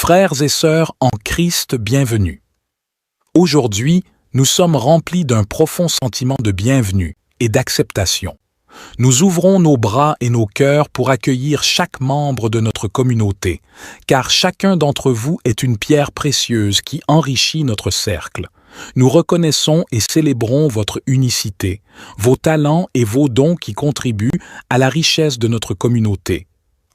Frères et sœurs en Christ, bienvenue. Aujourd'hui, nous sommes remplis d'un profond sentiment de bienvenue et d'acceptation. Nous ouvrons nos bras et nos cœurs pour accueillir chaque membre de notre communauté, car chacun d'entre vous est une pierre précieuse qui enrichit notre cercle. Nous reconnaissons et célébrons votre unicité, vos talents et vos dons qui contribuent à la richesse de notre communauté.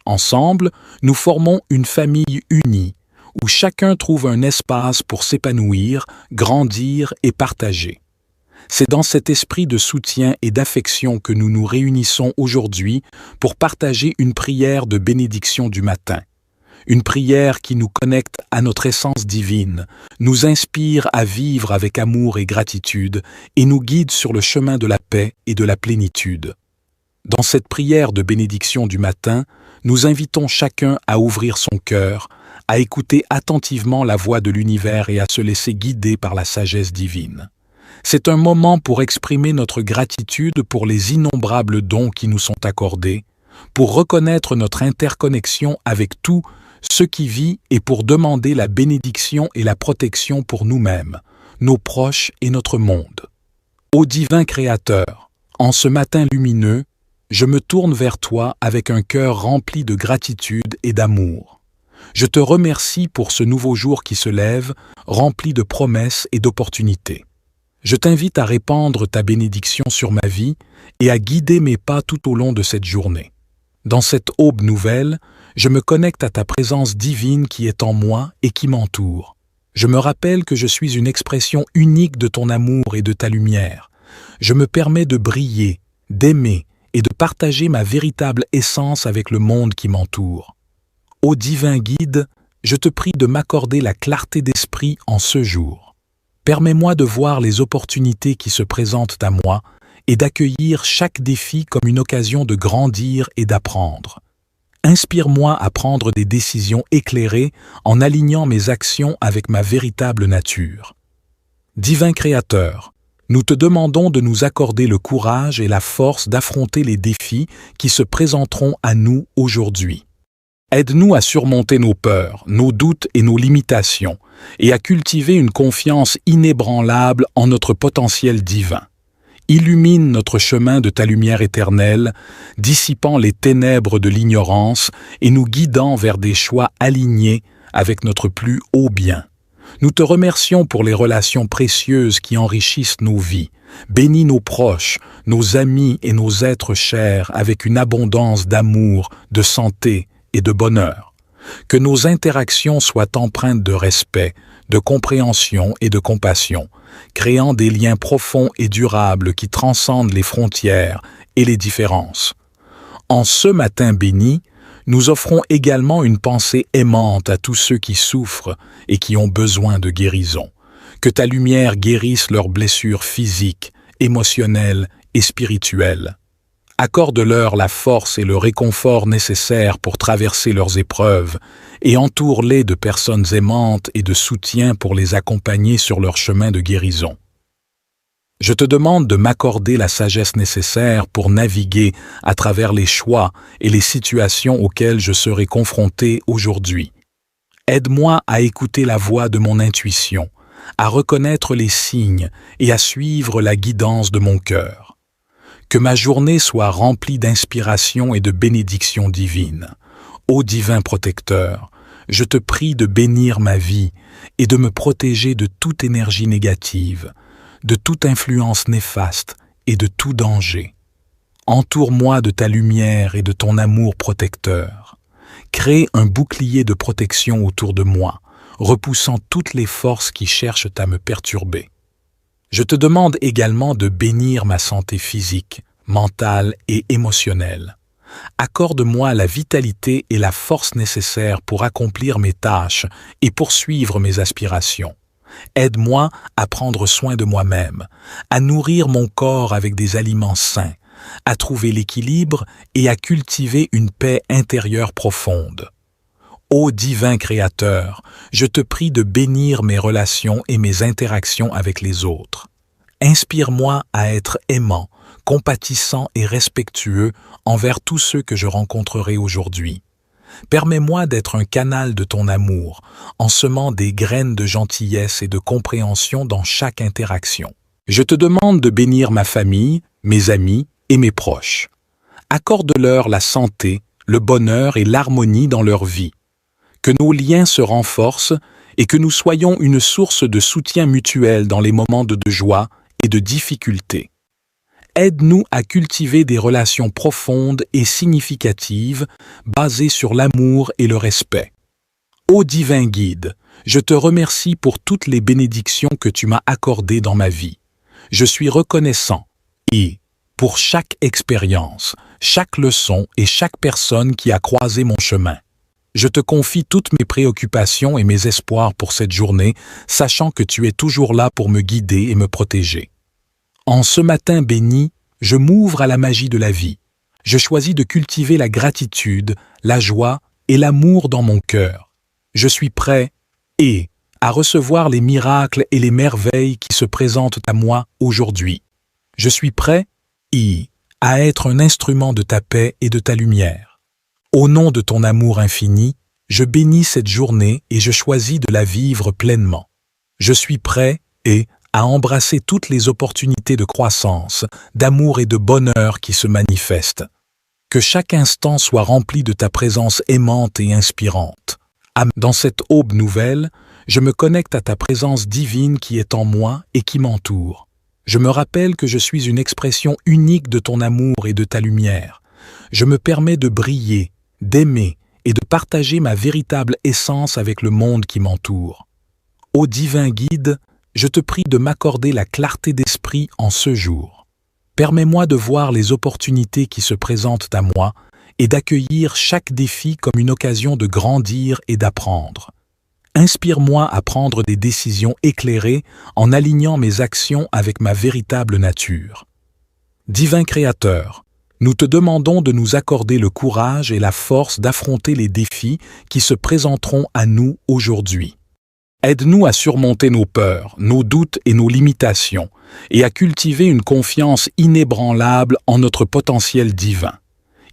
Ensemble, nous formons une famille unie, où chacun trouve un espace pour s'épanouir, grandir et partager. C'est dans cet esprit de soutien et d'affection que nous nous réunissons aujourd'hui pour partager une prière de bénédiction du matin. Une prière qui nous connecte à notre essence divine, nous inspire à vivre avec amour et gratitude et nous guide sur le chemin de la paix et de la plénitude. Dans cette prière de bénédiction du matin, nous invitons chacun à ouvrir son cœur, à écouter attentivement la voix de l'univers et à se laisser guider par la sagesse divine. C'est un moment pour exprimer notre gratitude pour les innombrables dons qui nous sont accordés, pour reconnaître notre interconnexion avec tout ce qui vit et pour demander la bénédiction et la protection pour nous-mêmes, nos proches et notre monde. Ô divin Créateur, en ce matin lumineux, je me tourne vers toi avec un cœur rempli de gratitude et d'amour. Je te remercie pour ce nouveau jour qui se lève, rempli de promesses et d'opportunités. Je t'invite à répandre ta bénédiction sur ma vie et à guider mes pas tout au long de cette journée. Dans cette aube nouvelle, je me connecte à ta présence divine qui est en moi et qui m'entoure. Je me rappelle que je suis une expression unique de ton amour et de ta lumière. Je me permets de briller, d'aimer et de partager ma véritable essence avec le monde qui m'entoure. Ô divin guide, je te prie de m'accorder la clarté d'esprit en ce jour. Permets-moi de voir les opportunités qui se présentent à moi et d'accueillir chaque défi comme une occasion de grandir et d'apprendre. Inspire-moi à prendre des décisions éclairées en alignant mes actions avec ma véritable nature. Divin Créateur, nous te demandons de nous accorder le courage et la force d'affronter les défis qui se présenteront à nous aujourd'hui. Aide-nous à surmonter nos peurs, nos doutes et nos limitations, et à cultiver une confiance inébranlable en notre potentiel divin. Illumine notre chemin de ta lumière éternelle, dissipant les ténèbres de l'ignorance et nous guidant vers des choix alignés avec notre plus haut bien. Nous te remercions pour les relations précieuses qui enrichissent nos vies. Bénis nos proches, nos amis et nos êtres chers avec une abondance d'amour, de santé et de bonheur. Que nos interactions soient empreintes de respect, de compréhension et de compassion, créant des liens profonds et durables qui transcendent les frontières et les différences. En ce matin béni, nous offrons également une pensée aimante à tous ceux qui souffrent et qui ont besoin de guérison. Que ta lumière guérisse leurs blessures physiques, émotionnelles et spirituelles. Accorde-leur la force et le réconfort nécessaires pour traverser leurs épreuves et entoure-les de personnes aimantes et de soutien pour les accompagner sur leur chemin de guérison. Je te demande de m'accorder la sagesse nécessaire pour naviguer à travers les choix et les situations auxquelles je serai confronté aujourd'hui. Aide-moi à écouter la voix de mon intuition, à reconnaître les signes et à suivre la guidance de mon cœur. Que ma journée soit remplie d'inspiration et de bénédictions divines. Ô divin protecteur, je te prie de bénir ma vie et de me protéger de toute énergie négative, de toute influence néfaste et de tout danger. Entoure-moi de ta lumière et de ton amour protecteur. Crée un bouclier de protection autour de moi, repoussant toutes les forces qui cherchent à me perturber. Je te demande également de bénir ma santé physique, mentale et émotionnelle. Accorde-moi la vitalité et la force nécessaires pour accomplir mes tâches et poursuivre mes aspirations. Aide-moi à prendre soin de moi-même, à nourrir mon corps avec des aliments sains, à trouver l'équilibre et à cultiver une paix intérieure profonde. Ô divin Créateur, je te prie de bénir mes relations et mes interactions avec les autres. Inspire-moi à être aimant, compatissant et respectueux envers tous ceux que je rencontrerai aujourd'hui. Permets-moi d'être un canal de ton amour, en semant des graines de gentillesse et de compréhension dans chaque interaction. Je te demande de bénir ma famille, mes amis et mes proches. Accorde-leur la santé, le bonheur et l'harmonie dans leur vie. Que nos liens se renforcent et que nous soyons une source de soutien mutuel dans les moments de joie et de difficulté. Aide-nous à cultiver des relations profondes et significatives basées sur l'amour et le respect. Ô divin guide, je te remercie pour toutes les bénédictions que tu m'as accordées dans ma vie. Je suis reconnaissant et, pour chaque expérience, chaque leçon et chaque personne qui a croisé mon chemin. Je te confie toutes mes préoccupations et mes espoirs pour cette journée, sachant que tu es toujours là pour me guider et me protéger. En ce matin béni, je m'ouvre à la magie de la vie. Je choisis de cultiver la gratitude, la joie et l'amour dans mon cœur. Je suis prêt à recevoir les miracles et les merveilles qui se présentent à moi aujourd'hui. Je suis prêt à être un instrument de ta paix et de ta lumière. Au nom de ton amour infini, je bénis cette journée et je choisis de la vivre pleinement. Je suis prêt à embrasser toutes les opportunités de croissance, d'amour et de bonheur qui se manifestent. Que chaque instant soit rempli de ta présence aimante et inspirante. Dans cette aube nouvelle, je me connecte à ta présence divine qui est en moi et qui m'entoure. Je me rappelle que je suis une expression unique de ton amour et de ta lumière. Je me permets de briller, d'aimer et de partager ma véritable essence avec le monde qui m'entoure. Ô divin guide, je te prie de m'accorder la clarté d'esprit en ce jour. Permets-moi de voir les opportunités qui se présentent à moi et d'accueillir chaque défi comme une occasion de grandir et d'apprendre. Inspire-moi à prendre des décisions éclairées en alignant mes actions avec ma véritable nature. Divin Créateur, nous te demandons de nous accorder le courage et la force d'affronter les défis qui se présenteront à nous aujourd'hui. Aide-nous à surmonter nos peurs, nos doutes et nos limitations, et à cultiver une confiance inébranlable en notre potentiel divin.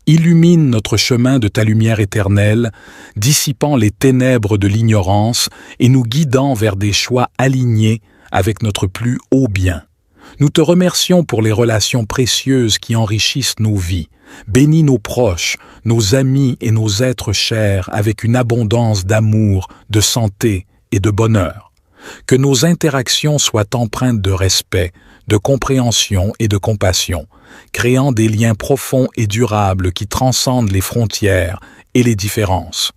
Illumine notre chemin de ta lumière éternelle, dissipant les ténèbres de l'ignorance et nous guidant vers des choix alignés avec notre plus haut bien. Nous te remercions pour les relations précieuses qui enrichissent nos vies. Bénis nos proches, nos amis et nos êtres chers avec une abondance d'amour, de santé et de bonheur. Que nos interactions soient empreintes de respect, de compréhension et de compassion, créant des liens profonds et durables qui transcendent les frontières et les différences.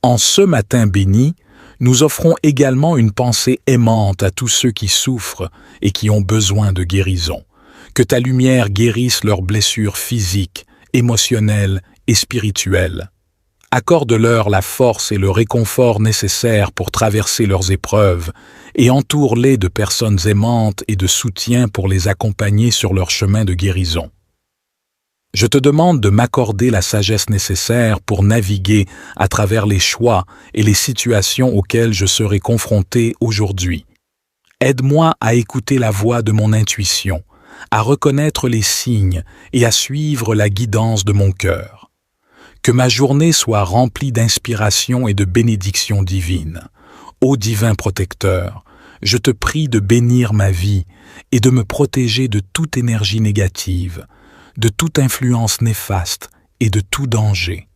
En ce matin béni, nous offrons également une pensée aimante à tous ceux qui souffrent et qui ont besoin de guérison. Que ta lumière guérisse leurs blessures physiques, émotionnelles et spirituelles. Accorde-leur la force et le réconfort nécessaires pour traverser leurs épreuves et entoure-les de personnes aimantes et de soutien pour les accompagner sur leur chemin de guérison. Je te demande de m'accorder la sagesse nécessaire pour naviguer à travers les choix et les situations auxquelles je serai confronté aujourd'hui. Aide-moi à écouter la voix de mon intuition, à reconnaître les signes et à suivre la guidance de mon cœur. Que ma journée soit remplie d'inspiration et de bénédictions divines. Ô divin protecteur, je te prie de bénir ma vie et de me protéger de toute énergie négative, de toute influence néfaste et de tout danger.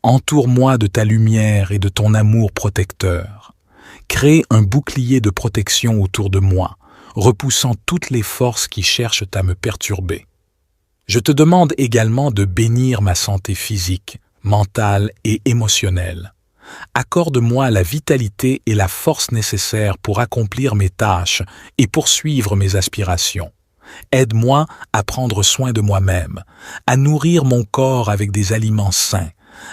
Entoure-moi de ta lumière et de ton amour protecteur. Crée un bouclier de protection autour de moi, repoussant toutes les forces qui cherchent à me perturber. Je te demande également de bénir ma santé physique, mentale et émotionnelle. Accorde-moi la vitalité et la force nécessaires pour accomplir mes tâches et poursuivre mes aspirations. Aide-moi à prendre soin de moi-même, à nourrir mon corps avec des aliments sains,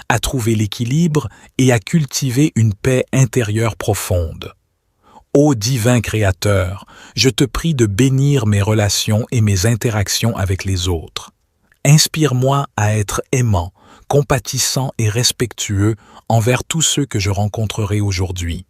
à trouver l'équilibre et à cultiver une paix intérieure profonde. Ô divin Créateur, je te prie de bénir mes relations et mes interactions avec les autres. Inspire-moi à être aimant, compatissant et respectueux envers tous ceux que je rencontrerai aujourd'hui.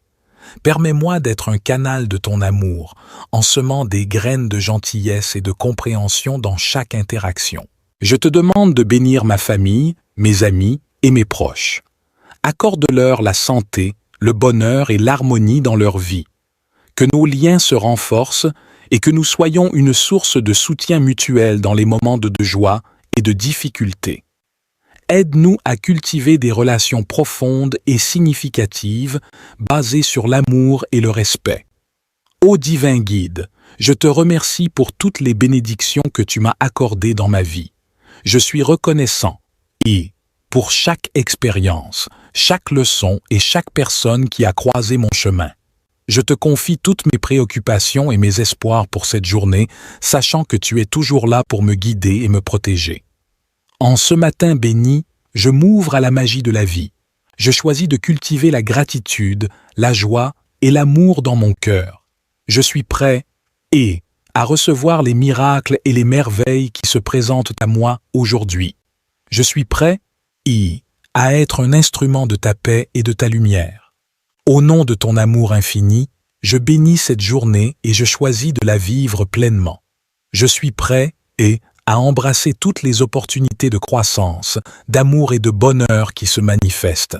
Permets-moi d'être un canal de ton amour, en semant des graines de gentillesse et de compréhension dans chaque interaction. Je te demande de bénir ma famille, mes amis et mes proches. Accorde-leur la santé, le bonheur et l'harmonie dans leur vie. Que nos liens se renforcent et que nous soyons une source de soutien mutuel dans les moments de joie et de difficulté. Aide-nous à cultiver des relations profondes et significatives basées sur l'amour et le respect. Ô divin guide, je te remercie pour toutes les bénédictions que tu m'as accordées dans ma vie. Je suis reconnaissant et, pour chaque expérience, chaque leçon et chaque personne qui a croisé mon chemin. Je te confie toutes mes préoccupations et mes espoirs pour cette journée, sachant que tu es toujours là pour me guider et me protéger. En ce matin béni, je m'ouvre à la magie de la vie. Je choisis de cultiver la gratitude, la joie et l'amour dans mon cœur. Je suis prêt à recevoir les miracles et les merveilles qui se présentent à moi aujourd'hui. Je suis prêt à être un instrument de ta paix et de ta lumière. Au nom de ton amour infini, je bénis cette journée et je choisis de la vivre pleinement. Je suis prêt à embrasser toutes les opportunités de croissance, d'amour et de bonheur qui se manifestent.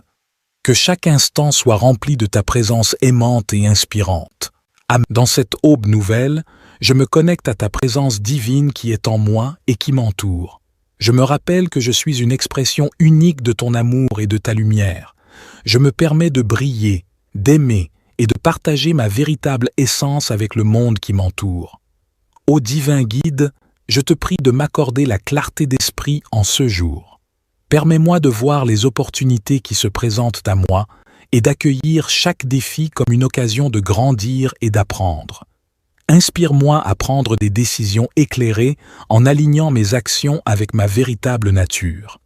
Que chaque instant soit rempli de ta présence aimante et inspirante. Dans cette aube nouvelle, je me connecte à ta présence divine qui est en moi et qui m'entoure. Je me rappelle que je suis une expression unique de ton amour et de ta lumière. Je me permets de briller, d'aimer et de partager ma véritable essence avec le monde qui m'entoure. Ô divin guide, je te prie de m'accorder la clarté d'esprit en ce jour. Permets-moi de voir les opportunités qui se présentent à moi et d'accueillir chaque défi comme une occasion de grandir et d'apprendre. Inspire-moi à prendre des décisions éclairées en alignant mes actions avec ma véritable nature.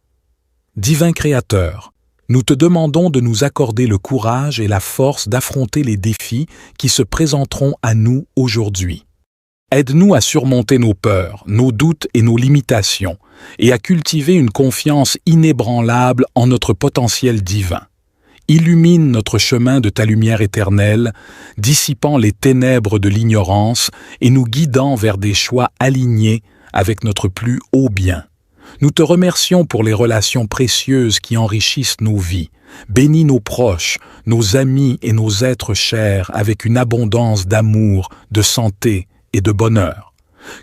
Divin Créateur, nous te demandons de nous accorder le courage et la force d'affronter les défis qui se présenteront à nous aujourd'hui. Aide-nous à surmonter nos peurs, nos doutes et nos limitations, et à cultiver une confiance inébranlable en notre potentiel divin. Illumine notre chemin de ta lumière éternelle, dissipant les ténèbres de l'ignorance et nous guidant vers des choix alignés avec notre plus haut bien. Nous te remercions pour les relations précieuses qui enrichissent nos vies. Bénis nos proches, nos amis et nos êtres chers avec une abondance d'amour, de santé et de bonheur.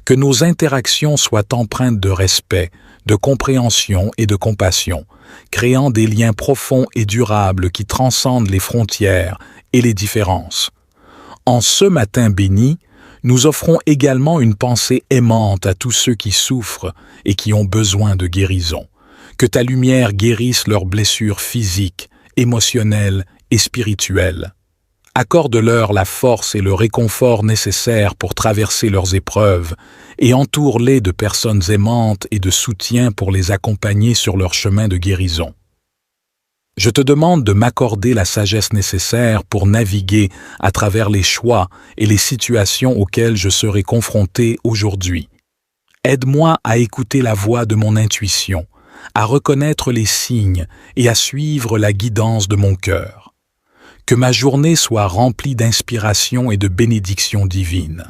Que nos interactions soient empreintes de respect, de compréhension et de compassion, créant des liens profonds et durables qui transcendent les frontières et les différences. En ce matin béni, nous offrons également une pensée aimante à tous ceux qui souffrent et qui ont besoin de guérison. Que ta lumière guérisse leurs blessures physiques, émotionnelles et spirituelles. Accorde-leur la force et le réconfort nécessaires pour traverser leurs épreuves et entoure-les de personnes aimantes et de soutien pour les accompagner sur leur chemin de guérison. Je te demande de m'accorder la sagesse nécessaire pour naviguer à travers les choix et les situations auxquelles je serai confronté aujourd'hui. Aide-moi à écouter la voix de mon intuition, à reconnaître les signes et à suivre la guidance de mon cœur. Que ma journée soit remplie d'inspiration et de bénédictions divines.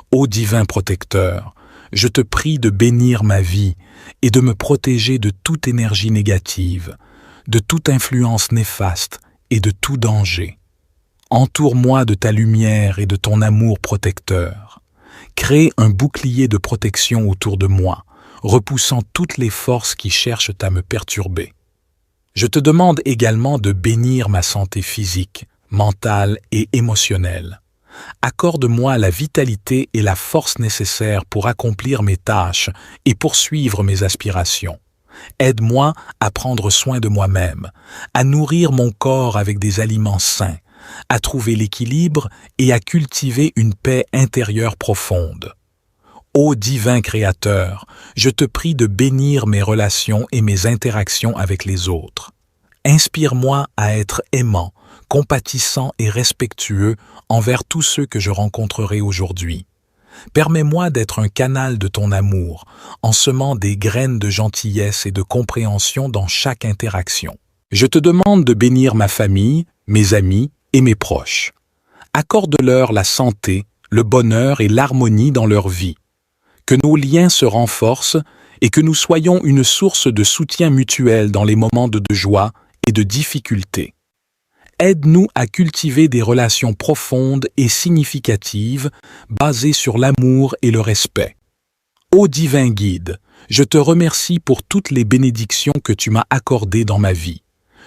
Ô divin protecteur, je te prie de bénir ma vie et de me protéger de toute énergie négative, de toute influence néfaste et de tout danger. Entoure-moi de ta lumière et de ton amour protecteur. Crée un bouclier de protection autour de moi, repoussant toutes les forces qui cherchent à me perturber. Je te demande également de bénir ma santé physique, mentale et émotionnelle. Accorde-moi la vitalité et la force nécessaires pour accomplir mes tâches et poursuivre mes aspirations. Aide-moi à prendre soin de moi-même, à nourrir mon corps avec des aliments sains, à trouver l'équilibre et à cultiver une paix intérieure profonde. Ô divin Créateur, je te prie de bénir mes relations et mes interactions avec les autres. Inspire-moi à être aimant, compatissant et respectueux envers tous ceux que je rencontrerai aujourd'hui. Permets-moi d'être un canal de ton amour, en semant des graines de gentillesse et de compréhension dans chaque interaction. Je te demande de bénir ma famille, mes amis et mes proches. Accorde-leur la santé, le bonheur et l'harmonie dans leur vie. Que nos liens se renforcent et que nous soyons une source de soutien mutuel dans les moments de joie et de difficulté. Aide-nous à cultiver des relations profondes et significatives basées sur l'amour et le respect. Ô divin guide, je te remercie pour toutes les bénédictions que tu m'as accordées dans ma vie.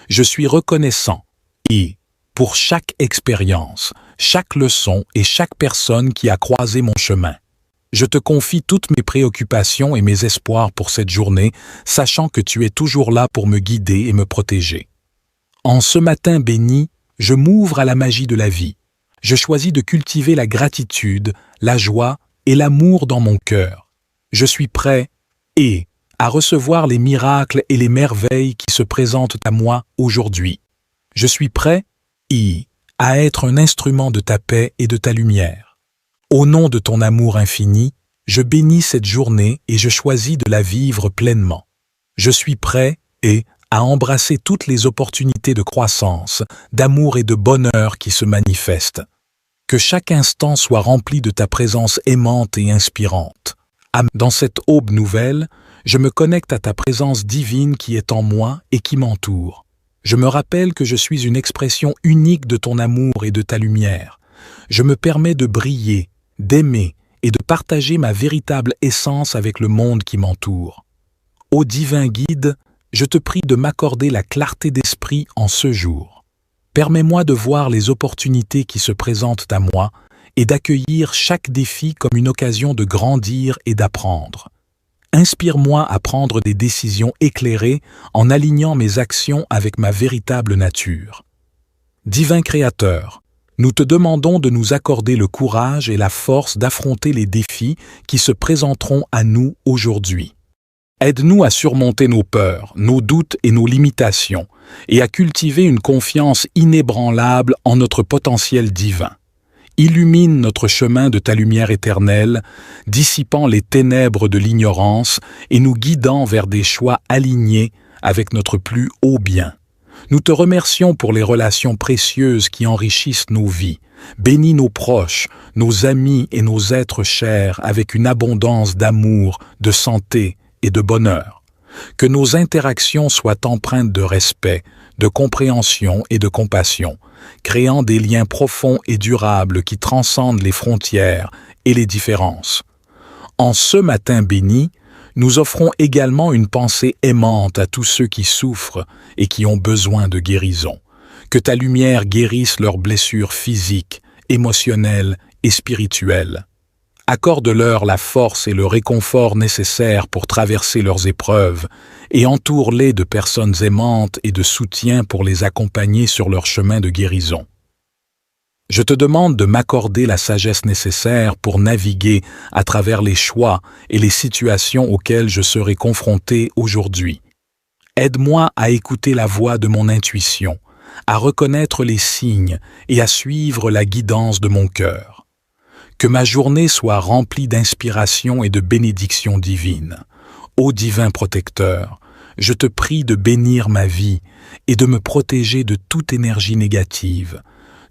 Je suis reconnaissant et, pour chaque expérience, chaque leçon et chaque personne qui a croisé mon chemin. Je te confie toutes mes préoccupations et mes espoirs pour cette journée, sachant que tu es toujours là pour me guider et me protéger. En ce matin béni, je m'ouvre à la magie de la vie. Je choisis de cultiver la gratitude, la joie et l'amour dans mon cœur. Je suis prêt à recevoir les miracles et les merveilles qui se présentent à moi aujourd'hui. Je suis prêt à être un instrument de ta paix et de ta lumière. Au nom de ton amour infini, je bénis cette journée et je choisis de la vivre pleinement. Je suis prêt à embrasser toutes les opportunités de croissance, d'amour et de bonheur qui se manifestent. Que chaque instant soit rempli de ta présence aimante et inspirante. Dans cette aube nouvelle, je me connecte à ta présence divine qui est en moi et qui m'entoure. Je me rappelle que je suis une expression unique de ton amour et de ta lumière. Je me permets de briller, d'aimer et de partager ma véritable essence avec le monde qui m'entoure. Ô divin guide, je te prie de m'accorder la clarté d'esprit en ce jour. Permets-moi de voir les opportunités qui se présentent à moi et d'accueillir chaque défi comme une occasion de grandir et d'apprendre. Inspire-moi à prendre des décisions éclairées en alignant mes actions avec ma véritable nature. Divin Créateur, nous te demandons de nous accorder le courage et la force d'affronter les défis qui se présenteront à nous aujourd'hui. Aide-nous à surmonter nos peurs, nos doutes et nos limitations, et à cultiver une confiance inébranlable en notre potentiel divin. Illumine notre chemin de ta lumière éternelle, dissipant les ténèbres de l'ignorance et nous guidant vers des choix alignés avec notre plus haut bien. Nous te remercions pour les relations précieuses qui enrichissent nos vies. Bénis nos proches, nos amis et nos êtres chers avec une abondance d'amour, de santé et de bonheur. Que nos interactions soient empreintes de respect, de compréhension et de compassion, créant des liens profonds et durables qui transcendent les frontières et les différences. En ce matin béni, nous offrons également une pensée aimante à tous ceux qui souffrent et qui ont besoin de guérison. Que ta lumière guérisse leurs blessures physiques, émotionnelles et spirituelles. Accorde-leur la force et le réconfort nécessaires pour traverser leurs épreuves et entoure-les de personnes aimantes et de soutien pour les accompagner sur leur chemin de guérison. Je te demande de m'accorder la sagesse nécessaire pour naviguer à travers les choix et les situations auxquelles je serai confronté aujourd'hui. Aide-moi à écouter la voix de mon intuition, à reconnaître les signes et à suivre la guidance de mon cœur. Que ma journée soit remplie d'inspiration et de bénédictions divines. Ô divin protecteur, je te prie de bénir ma vie et de me protéger de toute énergie négative,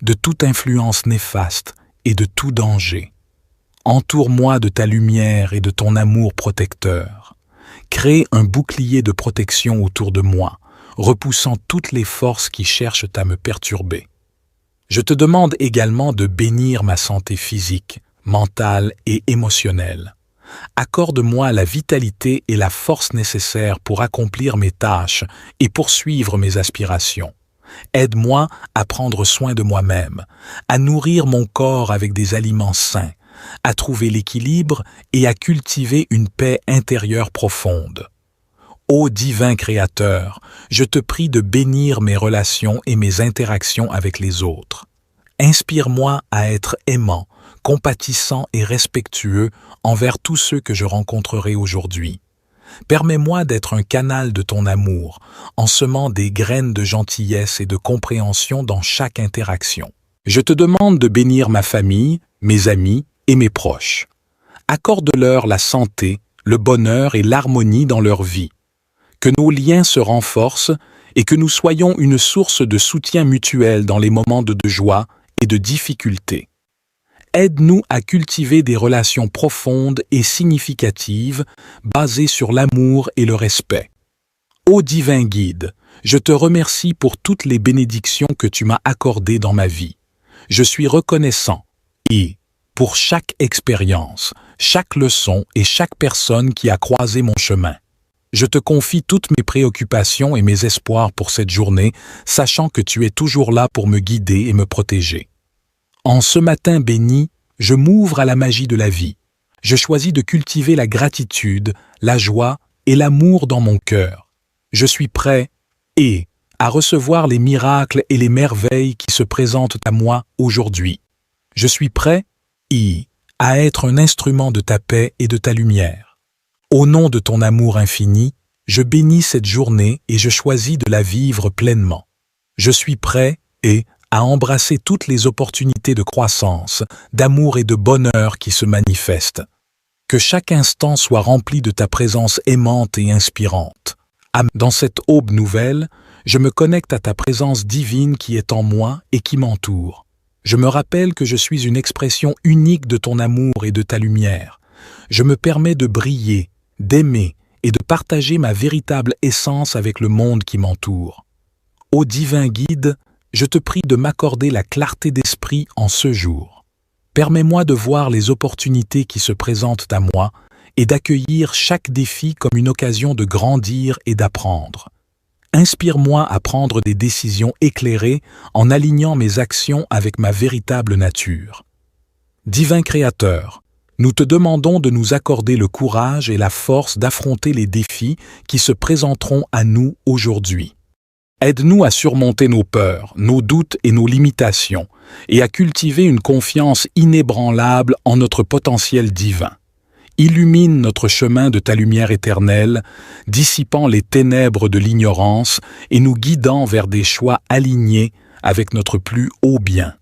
de toute influence néfaste et de tout danger. Entoure-moi de ta lumière et de ton amour protecteur. Crée un bouclier de protection autour de moi, repoussant toutes les forces qui cherchent à me perturber. Je te demande également de bénir ma santé physique, mentale et émotionnelle. Accorde-moi la vitalité et la force nécessaires pour accomplir mes tâches et poursuivre mes aspirations. Aide-moi à prendre soin de moi-même, à nourrir mon corps avec des aliments sains, à trouver l'équilibre et à cultiver une paix intérieure profonde. Ô divin Créateur, je te prie de bénir mes relations et mes interactions avec les autres. Inspire-moi à être aimant, compatissant et respectueux envers tous ceux que je rencontrerai aujourd'hui. Permets-moi d'être un canal de ton amour, en semant des graines de gentillesse et de compréhension dans chaque interaction. Je te demande de bénir ma famille, mes amis et mes proches. Accorde-leur la santé, le bonheur et l'harmonie dans leur vie. Que nos liens se renforcent et que nous soyons une source de soutien mutuel dans les moments de joie et de difficulté. Aide-nous à cultiver des relations profondes et significatives basées sur l'amour et le respect. Ô divin guide, Je te remercie pour toutes les bénédictions que tu m'as accordées dans ma vie. Je suis reconnaissant et pour chaque expérience, chaque leçon et chaque personne qui a croisé mon chemin. Je te confie toutes mes préoccupations et mes espoirs pour cette journée, sachant que tu es toujours là pour me guider et me protéger. En ce matin béni, je m'ouvre à la magie de la vie. Je choisis de cultiver la gratitude, la joie et l'amour dans mon cœur. Je suis prêt à recevoir les miracles et les merveilles qui se présentent à moi aujourd'hui. Je suis prêt à être un instrument de ta paix et de ta lumière. Au nom de ton amour infini, je bénis cette journée et je choisis de la vivre pleinement. Je suis prêt à embrasser toutes les opportunités de croissance, d'amour et de bonheur qui se manifestent. Que chaque instant soit rempli de ta présence aimante et inspirante. Dans cette aube nouvelle, je me connecte à ta présence divine qui est en moi et qui m'entoure. Je me rappelle que je suis une expression unique de ton amour et de ta lumière. Je me permets de briller, d'aimer et de partager ma véritable essence avec le monde qui m'entoure. Ô divin guide, je te prie de m'accorder la clarté d'esprit en ce jour. Permets-moi de voir les opportunités qui se présentent à moi et d'accueillir chaque défi comme une occasion de grandir et d'apprendre. Inspire-moi à prendre des décisions éclairées en alignant mes actions avec ma véritable nature. Divin Créateur, nous te demandons de nous accorder le courage et la force d'affronter les défis qui se présenteront à nous aujourd'hui. Aide-nous à surmonter nos peurs, nos doutes et nos limitations, et à cultiver une confiance inébranlable en notre potentiel divin. Illumine notre chemin de ta lumière éternelle, dissipant les ténèbres de l'ignorance et nous guidant vers des choix alignés avec notre plus haut bien.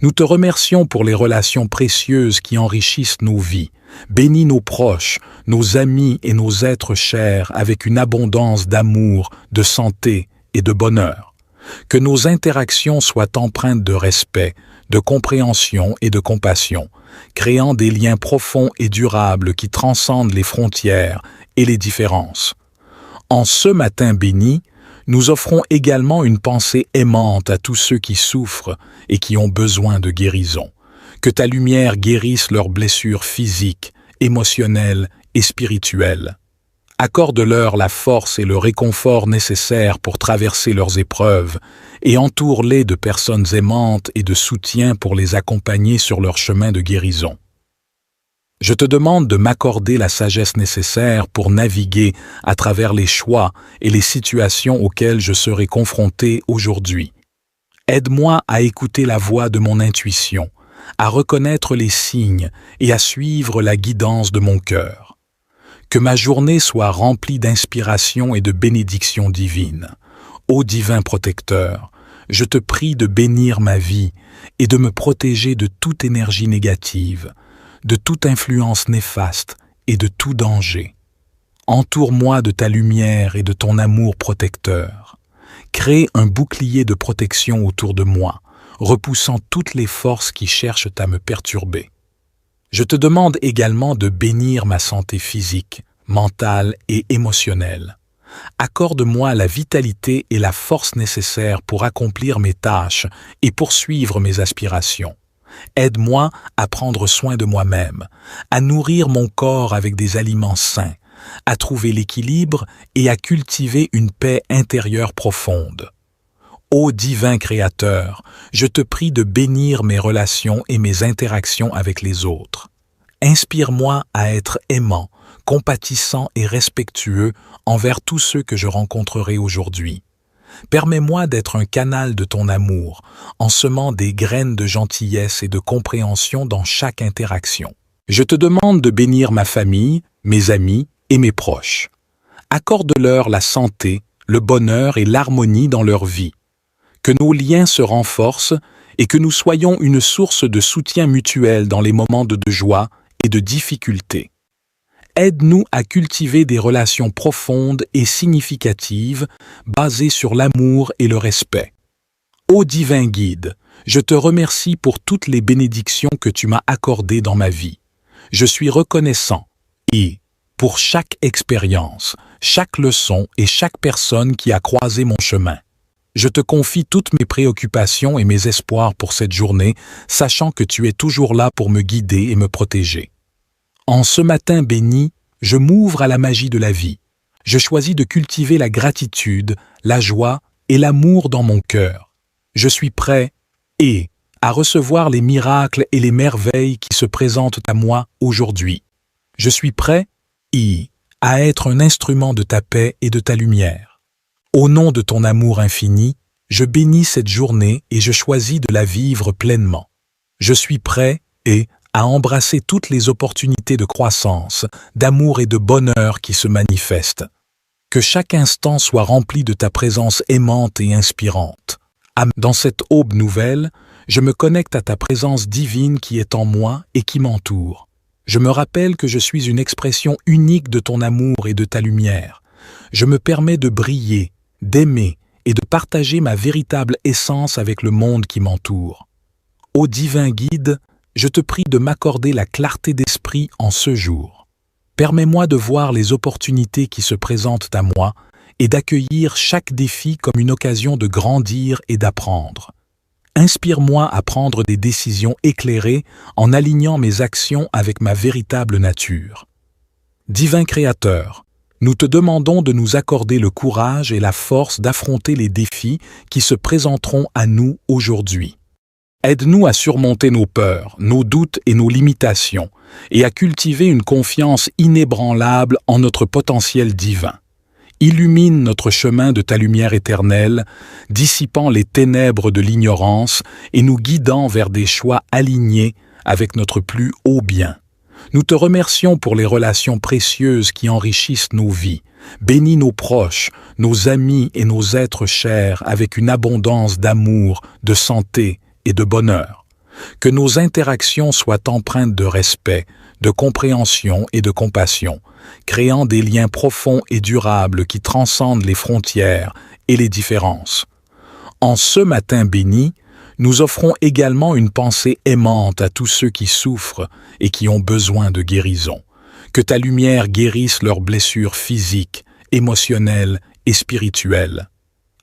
Nous te remercions pour les relations précieuses qui enrichissent nos vies. Bénis nos proches, nos amis et nos êtres chers avec une abondance d'amour, de santé et de bonheur. Que nos interactions soient empreintes de respect, de compréhension et de compassion, créant des liens profonds et durables qui transcendent les frontières et les différences. En ce matin béni, nous offrons également une pensée aimante à tous ceux qui souffrent et qui ont besoin de guérison. Que ta lumière guérisse leurs blessures physiques, émotionnelles et spirituelles. Accorde-leur la force et le réconfort nécessaires pour traverser leurs épreuves et entoure-les de personnes aimantes et de soutien pour les accompagner sur leur chemin de guérison. Je te demande de m'accorder la sagesse nécessaire pour naviguer à travers les choix et les situations auxquelles je serai confronté aujourd'hui. Aide-moi à écouter la voix de mon intuition, à reconnaître les signes et à suivre la guidance de mon cœur. Que ma journée soit remplie d'inspiration et de bénédictions divines. Ô divin protecteur, je te prie de bénir ma vie et de me protéger de toute énergie négative, de toute influence néfaste et de tout danger. Entoure-moi de ta lumière et de ton amour protecteur. Crée un bouclier de protection autour de moi, repoussant toutes les forces qui cherchent à me perturber. Je te demande également de bénir ma santé physique, mentale et émotionnelle. Accorde-moi la vitalité et la force nécessaires pour accomplir mes tâches et poursuivre mes aspirations. Aide-moi à prendre soin de moi-même, à nourrir mon corps avec des aliments sains, à trouver l'équilibre et à cultiver une paix intérieure profonde. Ô divin Créateur, je te prie de bénir mes relations et mes interactions avec les autres. Inspire-moi à être aimant, compatissant et respectueux envers tous ceux que je rencontrerai aujourd'hui. Permets-moi d'être un canal de ton amour, en semant des graines de gentillesse et de compréhension dans chaque interaction. Je te demande de bénir ma famille, mes amis et mes proches. Accorde-leur la santé, le bonheur et l'harmonie dans leur vie. Que nos liens se renforcent et que nous soyons une source de soutien mutuel dans les moments de joie et de difficulté. Aide-nous à cultiver des relations profondes et significatives basées sur l'amour et le respect. Ô divin guide, je te remercie pour toutes les bénédictions que tu m'as accordées dans ma vie. Je suis reconnaissant pour chaque expérience, chaque leçon et chaque personne qui a croisé mon chemin. Je te confie toutes mes préoccupations et mes espoirs pour cette journée, sachant que tu es toujours là pour me guider et me protéger. En ce matin béni, je m'ouvre à la magie de la vie. Je choisis de cultiver la gratitude, la joie et l'amour dans mon cœur. Je suis prêt à recevoir les miracles et les merveilles qui se présentent à moi aujourd'hui. Je suis prêt à être un instrument de ta paix et de ta lumière. Au nom de ton amour infini, je bénis cette journée et je choisis de la vivre pleinement. Je suis prêt à embrasser toutes les opportunités de croissance, d'amour et de bonheur qui se manifestent. Que chaque instant soit rempli de ta présence aimante et inspirante. Dans cette aube nouvelle, je me connecte à ta présence divine qui est en moi et qui m'entoure. Je me rappelle que je suis une expression unique de ton amour et de ta lumière. Je me permets de briller, d'aimer et de partager ma véritable essence avec le monde qui m'entoure. Ô divin guide, je te prie de m'accorder la clarté d'esprit en ce jour. Permets-moi de voir les opportunités qui se présentent à moi et d'accueillir chaque défi comme une occasion de grandir et d'apprendre. Inspire-moi à prendre des décisions éclairées en alignant mes actions avec ma véritable nature. Divin Créateur, nous te demandons de nous accorder le courage et la force d'affronter les défis qui se présenteront à nous aujourd'hui. Aide-nous à surmonter nos peurs, nos doutes et nos limitations, et à cultiver une confiance inébranlable en notre potentiel divin. Illumine notre chemin de ta lumière éternelle, dissipant les ténèbres de l'ignorance et nous guidant vers des choix alignés avec notre plus haut bien. Nous te remercions pour les relations précieuses qui enrichissent nos vies. Bénis nos proches, nos amis et nos êtres chers avec une abondance d'amour, de santé et de bonheur. Que nos interactions soient empreintes de respect, de compréhension et de compassion, créant des liens profonds et durables qui transcendent les frontières et les différences. En ce matin béni, nous offrons également une pensée aimante à tous ceux qui souffrent et qui ont besoin de guérison. Que ta lumière guérisse leurs blessures physiques, émotionnelles et spirituelles.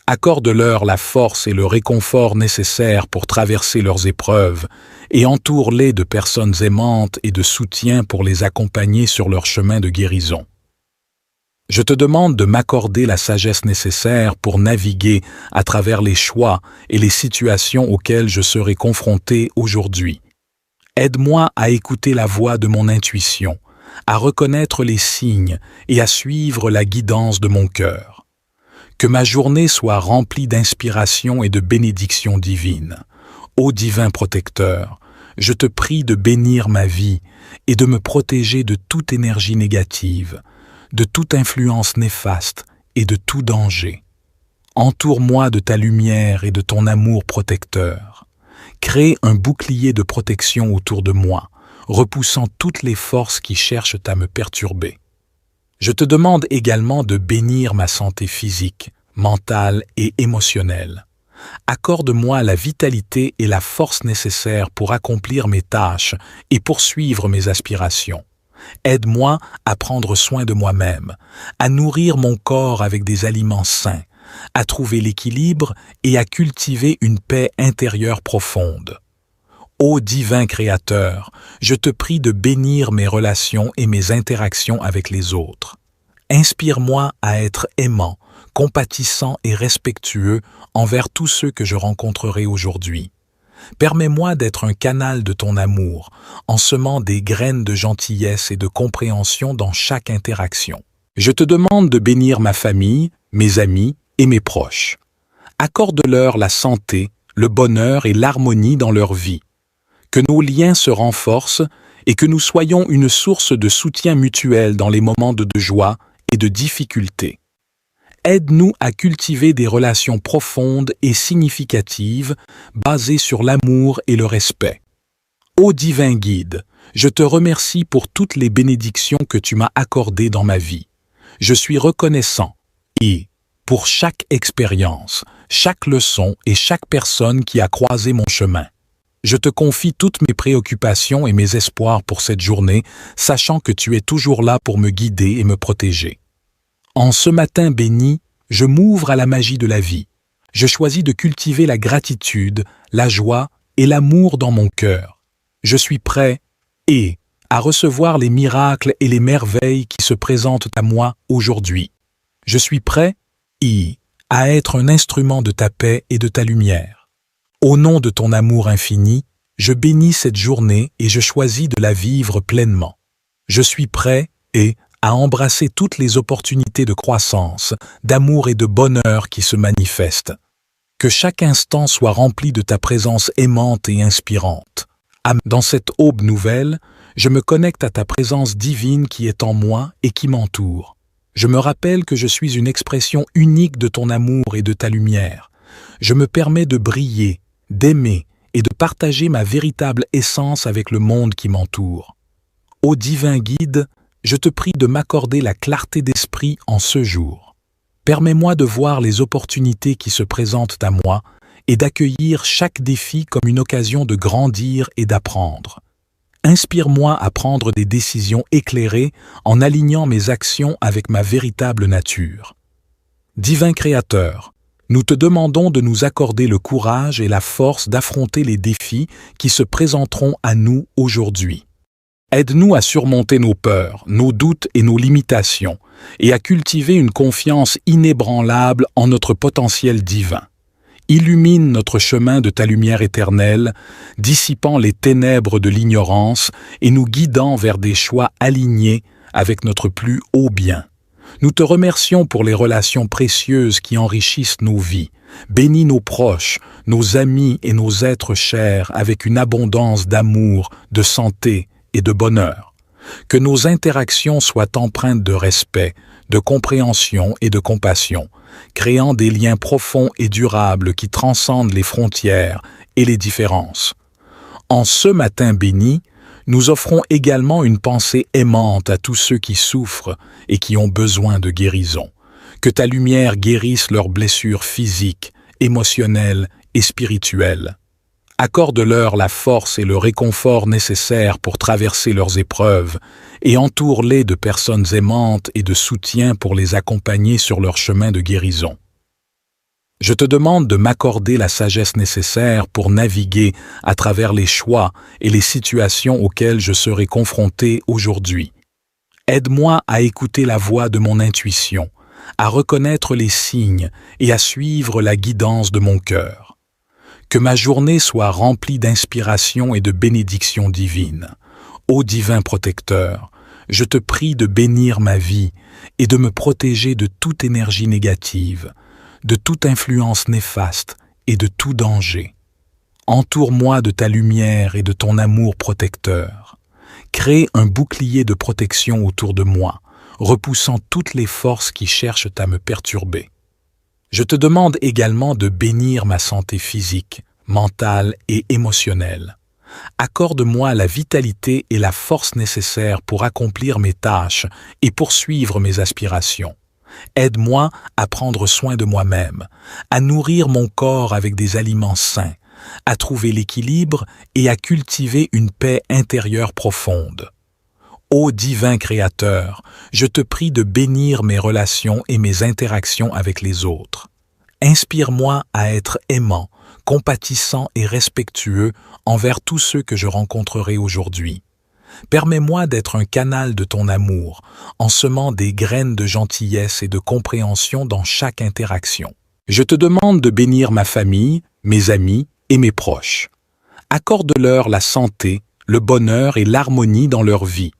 Accorde-leur la force et le réconfort nécessaires pour traverser leurs épreuves et entoure-les de personnes aimantes et de soutien pour les accompagner sur leur chemin de guérison. Je te demande de m'accorder la sagesse nécessaire pour naviguer à travers les choix et les situations auxquelles je serai confronté aujourd'hui. Aide-moi à écouter la voix de mon intuition, à reconnaître les signes et à suivre la guidance de mon cœur. Que ma journée soit remplie d'inspiration et de bénédictions divines. Ô divin protecteur, je te prie de bénir ma vie et de me protéger de toute énergie négative, de toute influence néfaste et de tout danger. Entoure-moi de ta lumière et de ton amour protecteur. Crée un bouclier de protection autour de moi, repoussant toutes les forces qui cherchent à me perturber. Je te demande également de bénir ma santé physique, mentale et émotionnelle. Accorde-moi la vitalité et la force nécessaires pour accomplir mes tâches et poursuivre mes aspirations. Aide-moi à prendre soin de moi-même, à nourrir mon corps avec des aliments sains, à trouver l'équilibre et à cultiver une paix intérieure profonde. Ô divin Créateur, je te prie de bénir mes relations et mes interactions avec les autres. Inspire-moi à être aimant, compatissant et respectueux envers tous ceux que je rencontrerai aujourd'hui. Permets-moi d'être un canal de ton amour, en semant des graines de gentillesse et de compréhension dans chaque interaction. Je te demande de bénir ma famille, mes amis et mes proches. Accorde-leur la santé, le bonheur et l'harmonie dans leur vie. Que nos liens se renforcent et que nous soyons une source de soutien mutuel dans les moments de joie et de difficulté. Aide-nous à cultiver des relations profondes et significatives basées sur l'amour et le respect. Ô divin guide, je te remercie pour toutes les bénédictions que tu m'as accordées dans ma vie. Je suis reconnaissant pour chaque expérience, chaque leçon et chaque personne qui a croisé mon chemin. Je te confie toutes mes préoccupations et mes espoirs pour cette journée, sachant que tu es toujours là pour me guider et me protéger. En ce matin béni, je m'ouvre à la magie de la vie. Je choisis de cultiver la gratitude, la joie et l'amour dans mon cœur. Je suis prêt à recevoir les miracles et les merveilles qui se présentent à moi aujourd'hui. Je suis prêt à être un instrument de ta paix et de ta lumière. Au nom de ton amour infini, je bénis cette journée et je choisis de la vivre pleinement. Je suis prêt à embrasser toutes les opportunités de croissance, d'amour et de bonheur qui se manifestent. Que chaque instant soit rempli de ta présence aimante et inspirante. Dans cette aube nouvelle, je me connecte à ta présence divine qui est en moi et qui m'entoure. Je me rappelle que je suis une expression unique de ton amour et de ta lumière. Je me permets de briller, d'aimer et de partager ma véritable essence avec le monde qui m'entoure. Ô divin guide, je te prie de m'accorder la clarté d'esprit en ce jour. Permets-moi de voir les opportunités qui se présentent à moi et d'accueillir chaque défi comme une occasion de grandir et d'apprendre. Inspire-moi à prendre des décisions éclairées en alignant mes actions avec ma véritable nature. Divin Créateur, nous te demandons de nous accorder le courage et la force d'affronter les défis qui se présenteront à nous aujourd'hui. Aide-nous à surmonter nos peurs, nos doutes et nos limitations, et à cultiver une confiance inébranlable en notre potentiel divin. Illumine notre chemin de ta lumière éternelle, dissipant les ténèbres de l'ignorance et nous guidant vers des choix alignés avec notre plus haut bien. Nous te remercions pour les relations précieuses qui enrichissent nos vies. Bénis nos proches, nos amis et nos êtres chers avec une abondance d'amour, de santé et de bonheur. Que nos interactions soient empreintes de respect, de compréhension et de compassion, créant des liens profonds et durables qui transcendent les frontières et les différences. En ce matin béni, nous offrons également une pensée aimante à tous ceux qui souffrent et qui ont besoin de guérison. Que ta lumière guérisse leurs blessures physiques, émotionnelles et spirituelles. Accorde-leur la force et le réconfort nécessaires pour traverser leurs épreuves et entoure-les de personnes aimantes et de soutien pour les accompagner sur leur chemin de guérison. Je te demande de m'accorder la sagesse nécessaire pour naviguer à travers les choix et les situations auxquelles je serai confronté aujourd'hui. Aide-moi à écouter la voix de mon intuition, à reconnaître les signes et à suivre la guidance de mon cœur. Que ma journée soit remplie d'inspiration et de bénédictions divines. Ô divin protecteur, je te prie de bénir ma vie et de me protéger de toute énergie négative, de toute influence néfaste et de tout danger. Entoure-moi de ta lumière et de ton amour protecteur. Crée un bouclier de protection autour de moi, repoussant toutes les forces qui cherchent à me perturber. Je te demande également de bénir ma santé physique, mentale et émotionnelle. Accorde-moi la vitalité et la force nécessaires pour accomplir mes tâches et poursuivre mes aspirations. Aide-moi à prendre soin de moi-même, à nourrir mon corps avec des aliments sains, à trouver l'équilibre et à cultiver une paix intérieure profonde. Ô divin Créateur, je te prie de bénir mes relations et mes interactions avec les autres. Inspire-moi à être aimant, compatissant et respectueux envers tous ceux que je rencontrerai aujourd'hui. Permets-moi d'être un canal de ton amour, en semant des graines de gentillesse et de compréhension dans chaque interaction. Je te demande de bénir ma famille, mes amis et mes proches. Accorde-leur la santé, le bonheur et l'harmonie dans leur vie.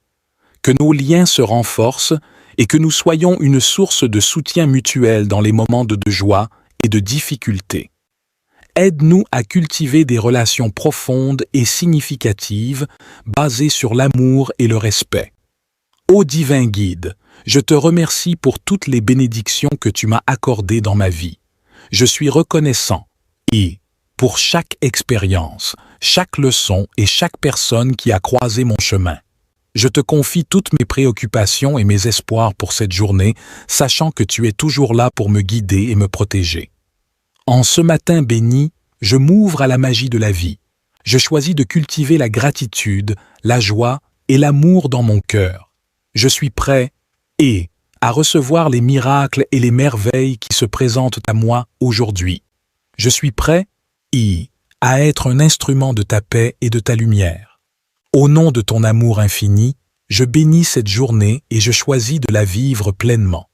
Que nos liens se renforcent et que nous soyons une source de soutien mutuel dans les moments de joie et de difficulté. Aide-nous à cultiver des relations profondes et significatives basées sur l'amour et le respect. Ô divin guide, je te remercie pour toutes les bénédictions que tu m'as accordées dans ma vie. Je suis reconnaissant pour chaque expérience, chaque leçon et chaque personne qui a croisé mon chemin. Je te confie toutes mes préoccupations et mes espoirs pour cette journée, sachant que tu es toujours là pour me guider et me protéger. En ce matin béni, je m'ouvre à la magie de la vie. Je choisis de cultiver la gratitude, la joie et l'amour dans mon cœur. Je suis prêt à recevoir les miracles et les merveilles qui se présentent à moi aujourd'hui. Je suis prêt à être un instrument de ta paix et de ta lumière. Au nom de ton amour infini, je bénis cette journée et je choisis de la vivre pleinement.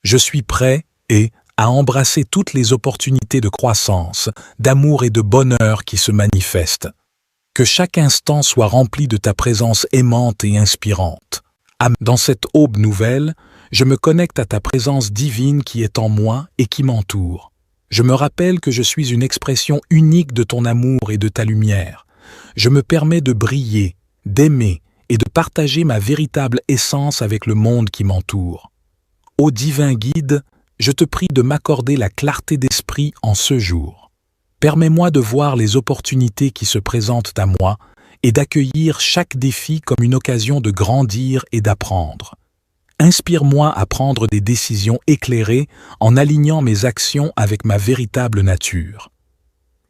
Je suis prêt à embrasser toutes les opportunités de croissance, d'amour et de bonheur qui se manifestent. Que chaque instant soit rempli de ta présence aimante et inspirante. Dans cette aube nouvelle, je me connecte à ta présence divine qui est en moi et qui m'entoure. Je me rappelle que je suis une expression unique de ton amour et de ta lumière. Je me permets de briller, d'aimer et de partager ma véritable essence avec le monde qui m'entoure. Ô divin guide, je te prie de m'accorder la clarté d'esprit en ce jour. Permets-moi de voir les opportunités qui se présentent à moi et d'accueillir chaque défi comme une occasion de grandir et d'apprendre. Inspire-moi à prendre des décisions éclairées en alignant mes actions avec ma véritable nature.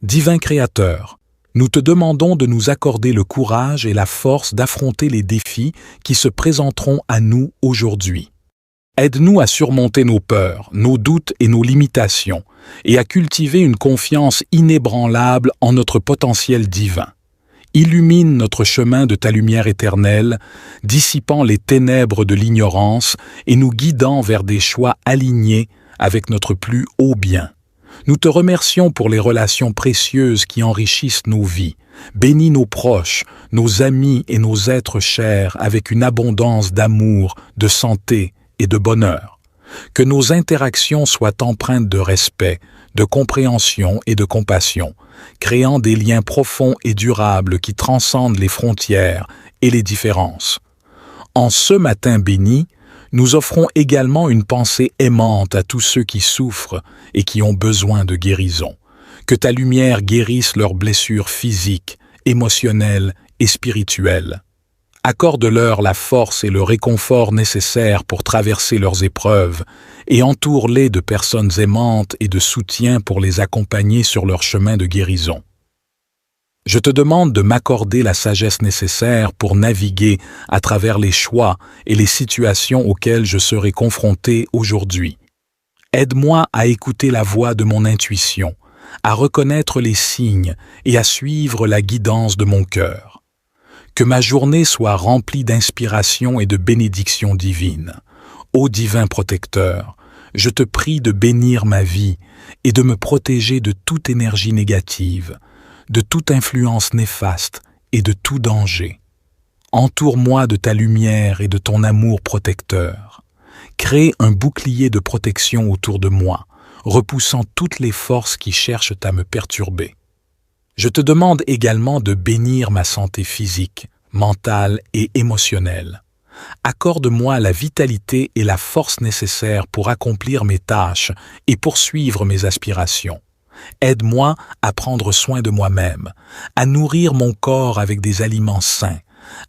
Divin Créateur, nous te demandons de nous accorder le courage et la force d'affronter les défis qui se présenteront à nous aujourd'hui. Aide-nous à surmonter nos peurs, nos doutes et nos limitations, et à cultiver une confiance inébranlable en notre potentiel divin. Illumine notre chemin de ta lumière éternelle, dissipant les ténèbres de l'ignorance et nous guidant vers des choix alignés avec notre plus haut bien. Nous te remercions pour les relations précieuses qui enrichissent nos vies. Bénis nos proches, nos amis et nos êtres chers avec une abondance d'amour, de santé et de bonheur. Que nos interactions soient empreintes de respect, de compréhension et de compassion, créant des liens profonds et durables qui transcendent les frontières et les différences. En ce matin béni, nous offrons également une pensée aimante à tous ceux qui souffrent et qui ont besoin de guérison. Que ta lumière guérisse leurs blessures physiques, émotionnelles et spirituelles. Accorde-leur la force et le réconfort nécessaires pour traverser leurs épreuves et entoure-les de personnes aimantes et de soutien pour les accompagner sur leur chemin de guérison. Je te demande de m'accorder la sagesse nécessaire pour naviguer à travers les choix et les situations auxquelles je serai confronté aujourd'hui. Aide-moi à écouter la voix de mon intuition, à reconnaître les signes et à suivre la guidance de mon cœur. Que ma journée soit remplie d'inspiration et de bénédictions divines. Ô divin protecteur, je te prie de bénir ma vie et de me protéger de toute énergie négative, de toute influence néfaste et de tout danger. Entoure-moi de ta lumière et de ton amour protecteur. Crée un bouclier de protection autour de moi, repoussant toutes les forces qui cherchent à me perturber. Je te demande également de bénir ma santé physique, mentale et émotionnelle. Accorde-moi la vitalité et la force nécessaires pour accomplir mes tâches et poursuivre mes aspirations. Aide-moi à prendre soin de moi-même, à nourrir mon corps avec des aliments sains,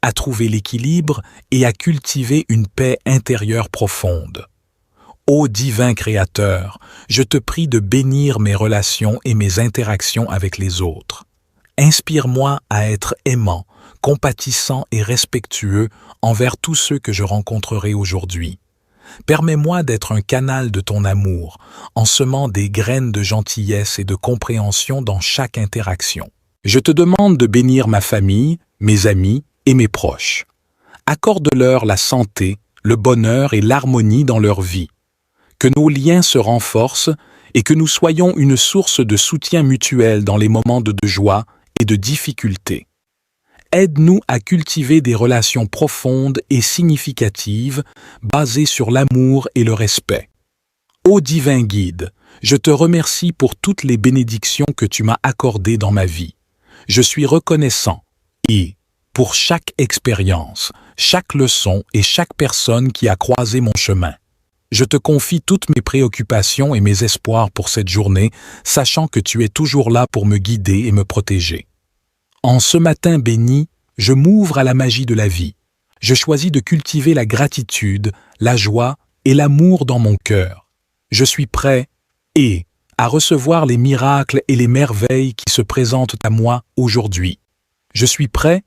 à trouver l'équilibre et à cultiver une paix intérieure profonde. Ô divin Créateur, je te prie de bénir mes relations et mes interactions avec les autres. Inspire-moi à être aimant, compatissant et respectueux envers tous ceux que je rencontrerai aujourd'hui. Permets-moi d'être un canal de ton amour, en semant des graines de gentillesse et de compréhension dans chaque interaction. Je te demande de bénir ma famille, mes amis et mes proches. Accorde-leur la santé, le bonheur et l'harmonie dans leur vie. Que nos liens se renforcent et que nous soyons une source de soutien mutuel dans les moments de joie et de difficulté. Aide-nous à cultiver des relations profondes et significatives basées sur l'amour et le respect. Ô divin guide, je te remercie pour toutes les bénédictions que tu m'as accordées dans ma vie. Je suis reconnaissant pour chaque expérience, chaque leçon et chaque personne qui a croisé mon chemin. Je te confie toutes mes préoccupations et mes espoirs pour cette journée, sachant que tu es toujours là pour me guider et me protéger. En ce matin béni, je m'ouvre à la magie de la vie. Je choisis de cultiver la gratitude, la joie et l'amour dans mon cœur. Je suis prêt à recevoir les miracles et les merveilles qui se présentent à moi aujourd'hui. Je suis prêt,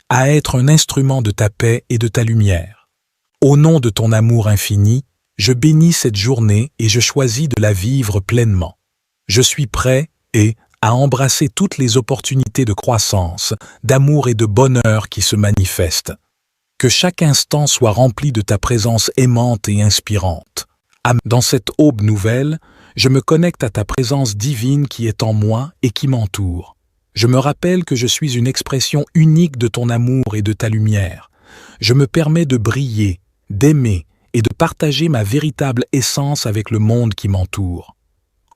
à être un instrument de ta paix et de ta lumière. Au nom de ton amour infini, je bénis cette journée et je choisis de la vivre pleinement. Je suis prêt à embrasser toutes les opportunités de croissance, d'amour et de bonheur qui se manifestent. Que chaque instant soit rempli de ta présence aimante et inspirante. Dans cette aube nouvelle, je me connecte à ta présence divine qui est en moi et qui m'entoure. Je me rappelle que je suis une expression unique de ton amour et de ta lumière. Je me permets de briller, d'aimer et de partager ma véritable essence avec le monde qui m'entoure.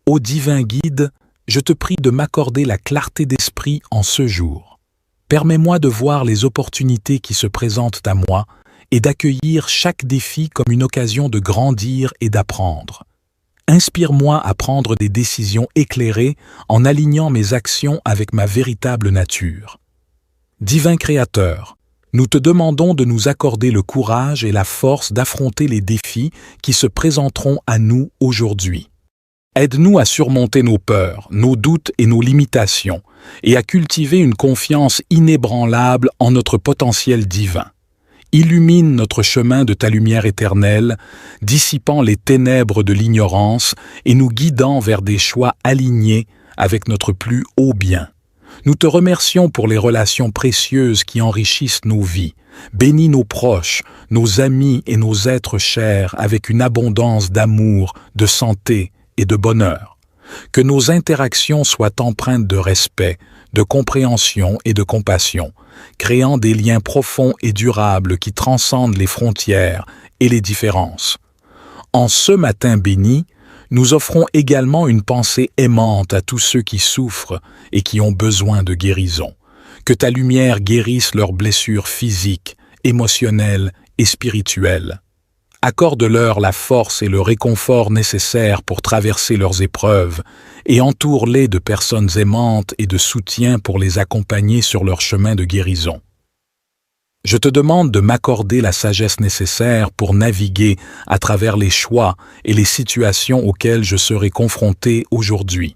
Ô divin guide, je te prie de m'accorder la clarté d'esprit en ce jour. Permets-moi de voir les opportunités qui se présentent à moi et d'accueillir chaque défi comme une occasion de grandir et d'apprendre. Inspire-moi à prendre des décisions éclairées en alignant mes actions avec ma véritable nature. Divin Créateur, nous te demandons de nous accorder le courage et la force d'affronter les défis qui se présenteront à nous aujourd'hui. Aide-nous à surmonter nos peurs, nos doutes et nos limitations, et à cultiver une confiance inébranlable en notre potentiel divin. Illumine notre chemin de ta lumière éternelle, dissipant les ténèbres de l'ignorance et nous guidant vers des choix alignés avec notre plus haut bien. Nous te remercions pour les relations précieuses qui enrichissent nos vies. Bénis nos proches, nos amis et nos êtres chers avec une abondance d'amour, de santé et de bonheur. Que nos interactions soient empreintes de respect, de compréhension et de compassion, créant des liens profonds et durables qui transcendent les frontières et les différences. En ce matin béni, nous offrons également une pensée aimante à tous ceux qui souffrent et qui ont besoin de guérison. Que ta lumière guérisse leurs blessures physiques, émotionnelles et spirituelles. Accorde-leur la force et le réconfort nécessaires pour traverser leurs épreuves et entoure-les de personnes aimantes et de soutien pour les accompagner sur leur chemin de guérison. Je te demande de m'accorder la sagesse nécessaire pour naviguer à travers les choix et les situations auxquelles je serai confronté aujourd'hui.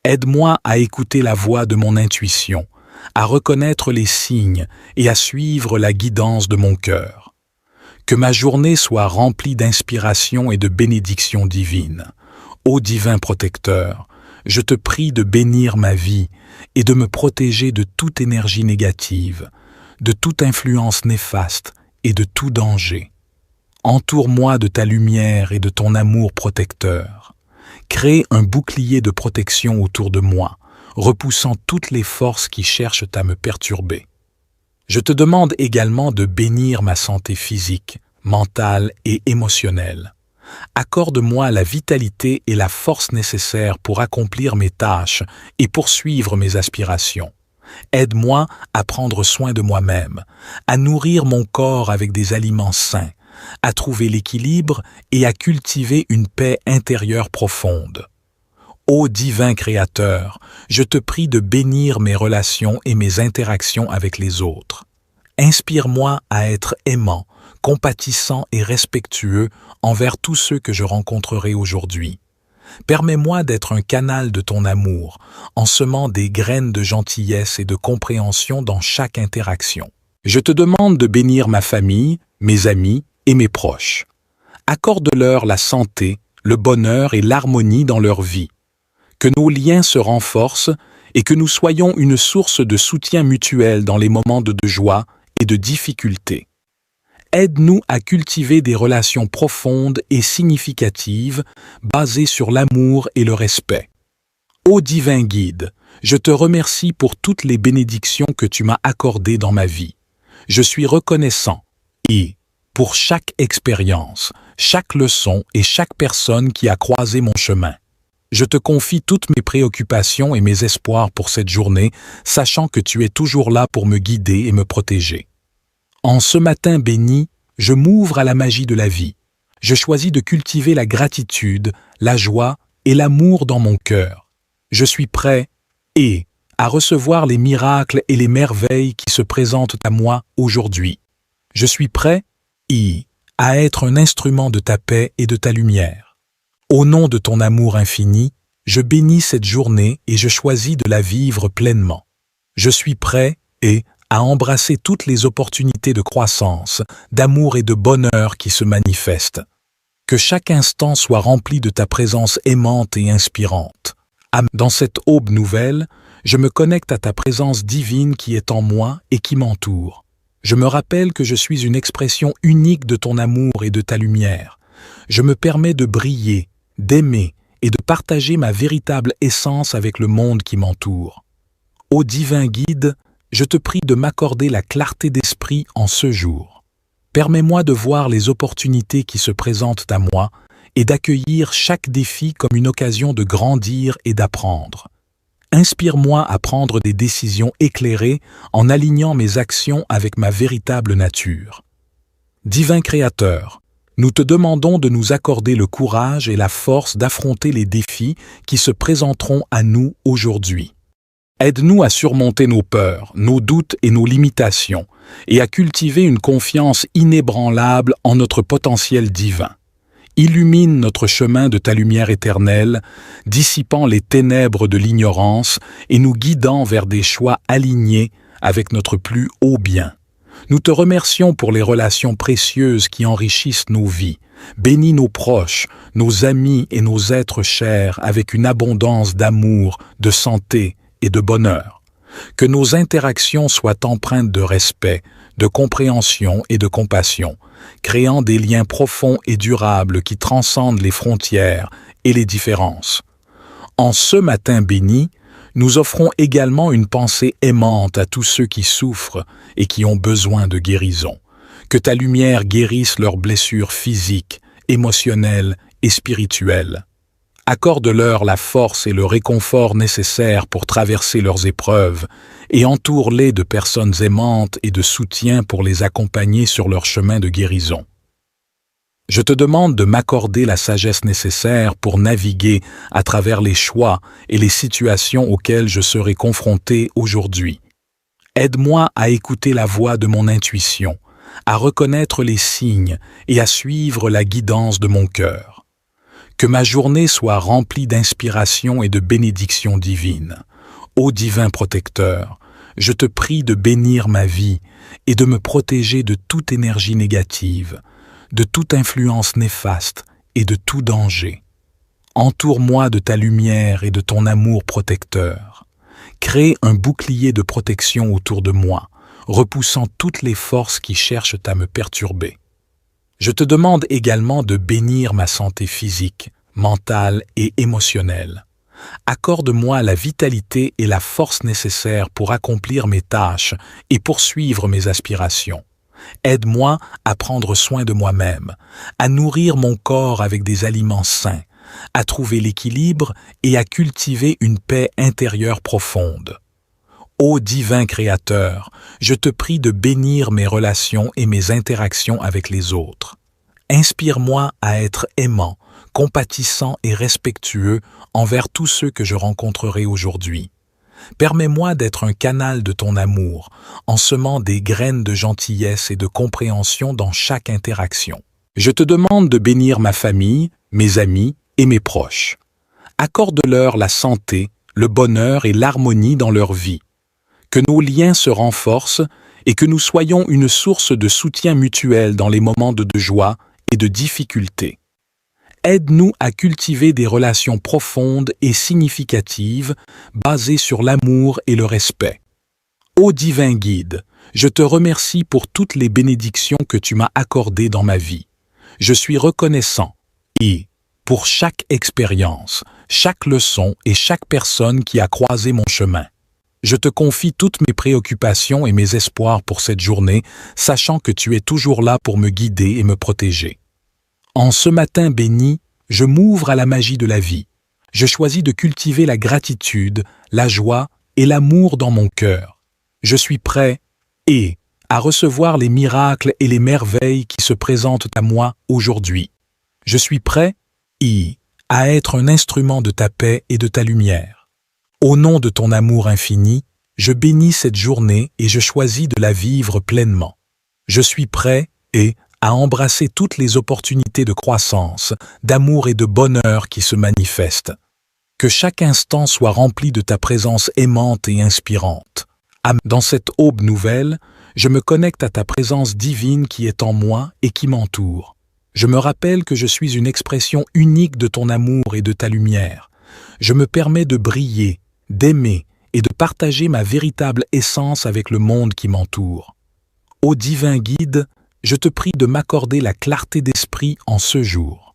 Aide-moi à écouter la voix de mon intuition, à reconnaître les signes et à suivre la guidance de mon cœur. Que ma journée soit remplie d'inspiration et de bénédictions divines. Ô divin protecteur, je te prie de bénir ma vie et de me protéger de toute énergie négative, de toute influence néfaste et de tout danger. Entoure-moi de ta lumière et de ton amour protecteur. Crée un bouclier de protection autour de moi, repoussant toutes les forces qui cherchent à me perturber. Je te demande également de bénir ma santé physique, mentale et émotionnelle. Accorde-moi la vitalité et la force nécessaires pour accomplir mes tâches et poursuivre mes aspirations. Aide-moi à prendre soin de moi-même, à nourrir mon corps avec des aliments sains, à trouver l'équilibre et à cultiver une paix intérieure profonde. Ô divin Créateur, je te prie de bénir mes relations et mes interactions avec les autres. Inspire-moi à être aimant, compatissant et respectueux envers tous ceux que je rencontrerai aujourd'hui. Permets-moi d'être un canal de ton amour, en semant des graines de gentillesse et de compréhension dans chaque interaction. Je te demande de bénir ma famille, mes amis et mes proches. Accorde-leur la santé, le bonheur et l'harmonie dans leur vie. Que nos liens se renforcent et que nous soyons une source de soutien mutuel dans les moments de joie et de difficulté. Aide-nous à cultiver des relations profondes et significatives basées sur l'amour et le respect. Ô divin guide, je te remercie pour toutes les bénédictions que tu m'as accordées dans ma vie. Je suis reconnaissant pour chaque expérience, chaque leçon et chaque personne qui a croisé mon chemin. Je te confie toutes mes préoccupations et mes espoirs pour cette journée, sachant que tu es toujours là pour me guider et me protéger. En ce matin béni, je m'ouvre à la magie de la vie. Je choisis de cultiver la gratitude, la joie et l'amour dans mon cœur. Je suis prêt à recevoir les miracles et les merveilles qui se présentent à moi aujourd'hui. Je suis prêt à être un instrument de ta paix et de ta lumière. Au nom de ton amour infini, je bénis cette journée et je choisis de la vivre pleinement. Je suis prêt à embrasser toutes les opportunités de croissance, d'amour et de bonheur qui se manifestent. Que chaque instant soit rempli de ta présence aimante et inspirante. Dans cette aube nouvelle, je me connecte à ta présence divine qui est en moi et qui m'entoure. Je me rappelle que je suis une expression unique de ton amour et de ta lumière. Je me permets de briller, d'aimer et de partager ma véritable essence avec le monde qui m'entoure. Ô divin guide, je te prie de m'accorder la clarté d'esprit en ce jour. Permets-moi de voir les opportunités qui se présentent à moi et d'accueillir chaque défi comme une occasion de grandir et d'apprendre. Inspire-moi à prendre des décisions éclairées en alignant mes actions avec ma véritable nature. Divin Créateur, nous te demandons de nous accorder le courage et la force d'affronter les défis qui se présenteront à nous aujourd'hui. Aide-nous à surmonter nos peurs, nos doutes et nos limitations, et à cultiver une confiance inébranlable en notre potentiel divin. Illumine notre chemin de ta lumière éternelle, dissipant les ténèbres de l'ignorance et nous guidant vers des choix alignés avec notre plus haut bien. Nous te remercions pour les relations précieuses qui enrichissent nos vies. Bénis nos proches, nos amis et nos êtres chers avec une abondance d'amour, de santé et de bonheur. Que nos interactions soient empreintes de respect, de compréhension et de compassion, créant des liens profonds et durables qui transcendent les frontières et les différences. En ce matin béni, nous offrons également une pensée aimante à tous ceux qui souffrent et qui ont besoin de guérison. Que ta lumière guérisse leurs blessures physiques, émotionnelles et spirituelles. Accorde-leur la force et le réconfort nécessaires pour traverser leurs épreuves et entoure-les de personnes aimantes et de soutien pour les accompagner sur leur chemin de guérison. Je te demande de m'accorder la sagesse nécessaire pour naviguer à travers les choix et les situations auxquelles je serai confronté aujourd'hui. Aide-moi à écouter la voix de mon intuition, à reconnaître les signes et à suivre la guidance de mon cœur. Que ma journée soit remplie d'inspiration et de bénédictions divines. Ô divin protecteur, je te prie de bénir ma vie et de me protéger de toute énergie négative, de toute influence néfaste et de tout danger. Entoure-moi de ta lumière et de ton amour protecteur. Crée un bouclier de protection autour de moi, repoussant toutes les forces qui cherchent à me perturber. Je te demande également de bénir ma santé physique, mentale et émotionnelle. Accorde-moi la vitalité et la force nécessaires pour accomplir mes tâches et poursuivre mes aspirations. Aide-moi à prendre soin de moi-même, à nourrir mon corps avec des aliments sains, à trouver l'équilibre et à cultiver une paix intérieure profonde. Ô divin Créateur, je te prie de bénir mes relations et mes interactions avec les autres. Inspire-moi à être aimant, compatissant et respectueux envers tous ceux que je rencontrerai aujourd'hui. Permets-moi d'être un canal de ton amour, en semant des graines de gentillesse et de compréhension dans chaque interaction. Je te demande de bénir ma famille, mes amis et mes proches. Accorde-leur la santé, le bonheur et l'harmonie dans leur vie. Que nos liens se renforcent et que nous soyons une source de soutien mutuel dans les moments de joie et de difficulté. Aide-nous à cultiver des relations profondes et significatives basées sur l'amour et le respect. Ô divin guide, je te remercie pour toutes les bénédictions que tu m'as accordées dans ma vie. Je suis reconnaissant pour chaque expérience, chaque leçon et chaque personne qui a croisé mon chemin. Je te confie toutes mes préoccupations et mes espoirs pour cette journée, sachant que tu es toujours là pour me guider et me protéger. En ce matin béni, je m'ouvre à la magie de la vie. Je choisis de cultiver la gratitude, la joie et l'amour dans mon cœur. Je suis prêt à recevoir les miracles et les merveilles qui se présentent à moi aujourd'hui. Je suis prêt à être un instrument de ta paix et de ta lumière. Au nom de ton amour infini, je bénis cette journée et je choisis de la vivre pleinement. Je suis prêt à embrasser toutes les opportunités de croissance, d'amour et de bonheur qui se manifestent. Que chaque instant soit rempli de ta présence aimante et inspirante. Dans cette aube nouvelle, je me connecte à ta présence divine qui est en moi et qui m'entoure. Je me rappelle que je suis une expression unique de ton amour et de ta lumière. Je me permets de briller, d'aimer et de partager ma véritable essence avec le monde qui m'entoure. Ô divin guide, je te prie de m'accorder la clarté d'esprit en ce jour.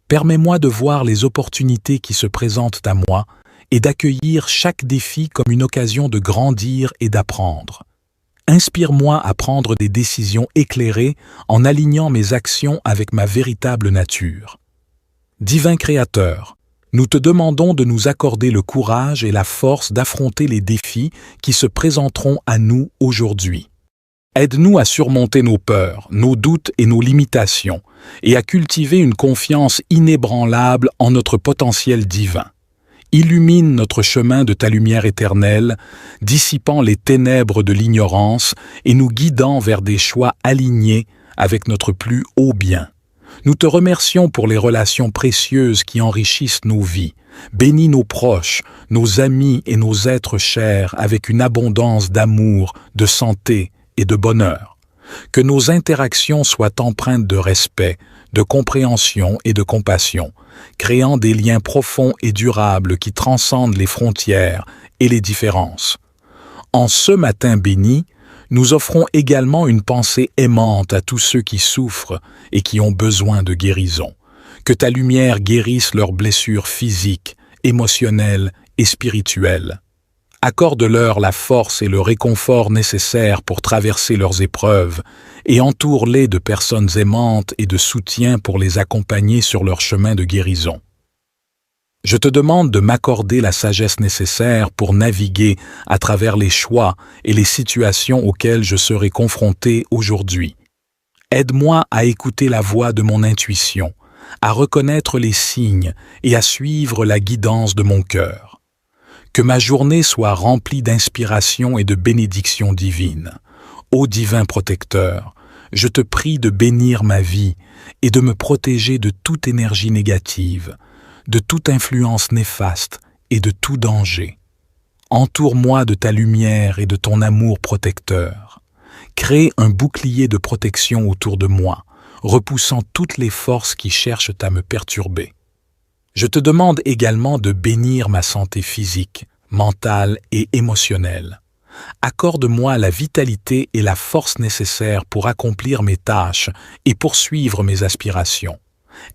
Permets-moi de voir les opportunités qui se présentent à moi et d'accueillir chaque défi comme une occasion de grandir et d'apprendre. Inspire-moi à prendre des décisions éclairées en alignant mes actions avec ma véritable nature. Divin Créateur, nous te demandons de nous accorder le courage et la force d'affronter les défis qui se présenteront à nous aujourd'hui. Aide-nous à surmonter nos peurs, nos doutes et nos limitations, et à cultiver une confiance inébranlable en notre potentiel divin. Illumine notre chemin de ta lumière éternelle, dissipant les ténèbres de l'ignorance et nous guidant vers des choix alignés avec notre plus haut bien. Nous te remercions pour les relations précieuses qui enrichissent nos vies. Bénis nos proches, nos amis et nos êtres chers avec une abondance d'amour, de santé et de bonheur. Que nos interactions soient empreintes de respect, de compréhension et de compassion, créant des liens profonds et durables qui transcendent les frontières et les différences. En ce matin béni, nous offrons également une pensée aimante à tous ceux qui souffrent et qui ont besoin de guérison. Que ta lumière guérisse leurs blessures physiques, émotionnelles et spirituelles. Accorde-leur la force et le réconfort nécessaires pour traverser leurs épreuves et entoure-les de personnes aimantes et de soutien pour les accompagner sur leur chemin de guérison. Je te demande de m'accorder la sagesse nécessaire pour naviguer à travers les choix et les situations auxquelles je serai confronté aujourd'hui. Aide-moi à écouter la voix de mon intuition, à reconnaître les signes et à suivre la guidance de mon cœur. Que ma journée soit remplie d'inspiration et de bénédictions divines. Ô divin protecteur, je te prie de bénir ma vie et de me protéger de toute énergie négative, de toute influence néfaste et de tout danger. Entoure-moi de ta lumière et de ton amour protecteur. Crée un bouclier de protection autour de moi, repoussant toutes les forces qui cherchent à me perturber. Je te demande également de bénir ma santé physique, mentale et émotionnelle. Accorde-moi la vitalité et la force nécessaires pour accomplir mes tâches et poursuivre mes aspirations.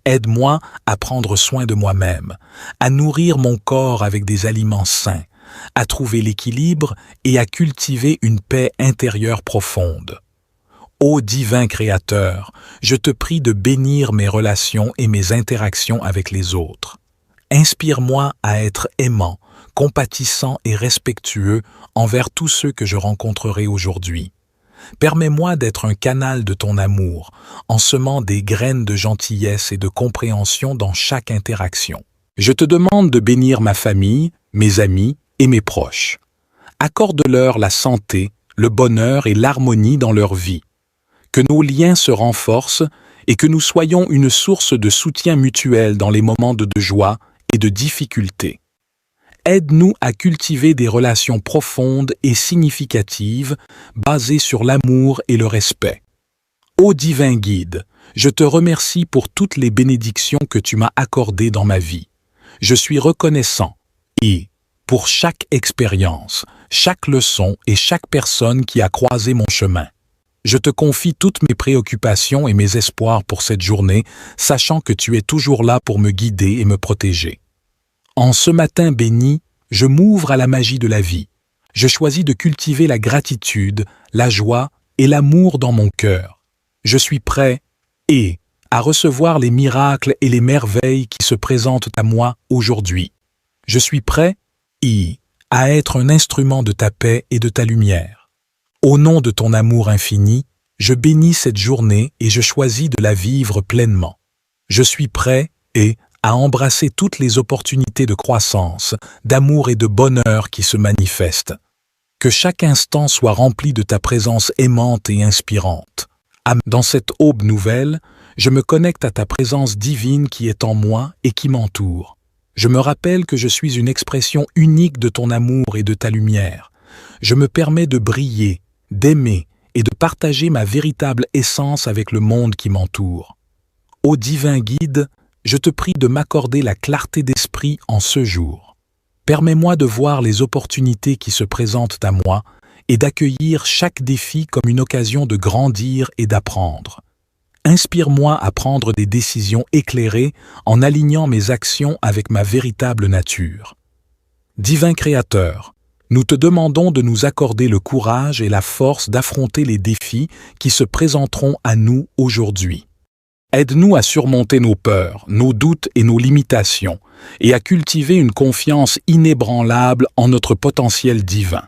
Aide-moi à prendre soin de moi-même, à nourrir mon corps avec des aliments sains, à trouver l'équilibre et à cultiver une paix intérieure profonde. Ô divin Créateur, je te prie de bénir mes relations et mes interactions avec les autres. Inspire-moi à être aimant, compatissant et respectueux envers tous ceux que je rencontrerai aujourd'hui. Permets-moi d'être un canal de ton amour, en semant des graines de gentillesse et de compréhension dans chaque interaction. Je te demande de bénir ma famille, mes amis et mes proches. Accorde-leur la santé, le bonheur et l'harmonie dans leur vie. Que nos liens se renforcent et que nous soyons une source de soutien mutuel dans les moments de joie et de difficulté. Aide-nous à cultiver des relations profondes et significatives basées sur l'amour et le respect. Ô divin guide, je te remercie pour toutes les bénédictions que tu m'as accordées dans ma vie. Je suis reconnaissant et, pour chaque expérience, chaque leçon et chaque personne qui a croisé mon chemin. Je te confie toutes mes préoccupations et mes espoirs pour cette journée, sachant que tu es toujours là pour me guider et me protéger. En ce matin béni, je m'ouvre à la magie de la vie. Je choisis de cultiver la gratitude, la joie et l'amour dans mon cœur. Je suis prêt à recevoir les miracles et les merveilles qui se présentent à moi aujourd'hui. Je suis prêt à être un instrument de ta paix et de ta lumière. Au nom de ton amour infini, je bénis cette journée et je choisis de la vivre pleinement. Je suis prêt à embrasser toutes les opportunités de croissance, d'amour et de bonheur qui se manifestent. Que chaque instant soit rempli de ta présence aimante et inspirante. Dans cette aube nouvelle, je me connecte à ta présence divine qui est en moi et qui m'entoure. Je me rappelle que je suis une expression unique de ton amour et de ta lumière. Je me permets de briller, d'aimer et de partager ma véritable essence avec le monde qui m'entoure. Ô divin guide, je te prie de m'accorder la clarté d'esprit en ce jour. Permets-moi de voir les opportunités qui se présentent à moi et d'accueillir chaque défi comme une occasion de grandir et d'apprendre. Inspire-moi à prendre des décisions éclairées en alignant mes actions avec ma véritable nature. Divin Créateur, nous te demandons de nous accorder le courage et la force d'affronter les défis qui se présenteront à nous aujourd'hui. Aide-nous à surmonter nos peurs, nos doutes et nos limitations, et à cultiver une confiance inébranlable en notre potentiel divin.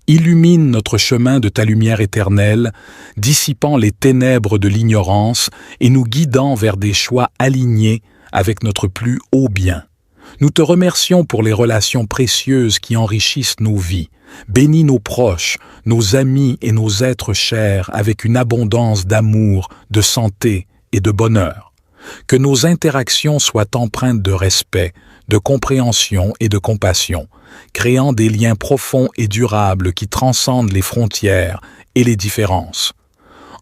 Illumine notre chemin de ta lumière éternelle, dissipant les ténèbres de l'ignorance et nous guidant vers des choix alignés avec notre plus haut bien. Nous te remercions pour les relations précieuses qui enrichissent nos vies. Bénis nos proches, nos amis et nos êtres chers avec une abondance d'amour, de santé et de bonheur. Que nos interactions soient empreintes de respect, de compréhension et de compassion, créant des liens profonds et durables qui transcendent les frontières et les différences.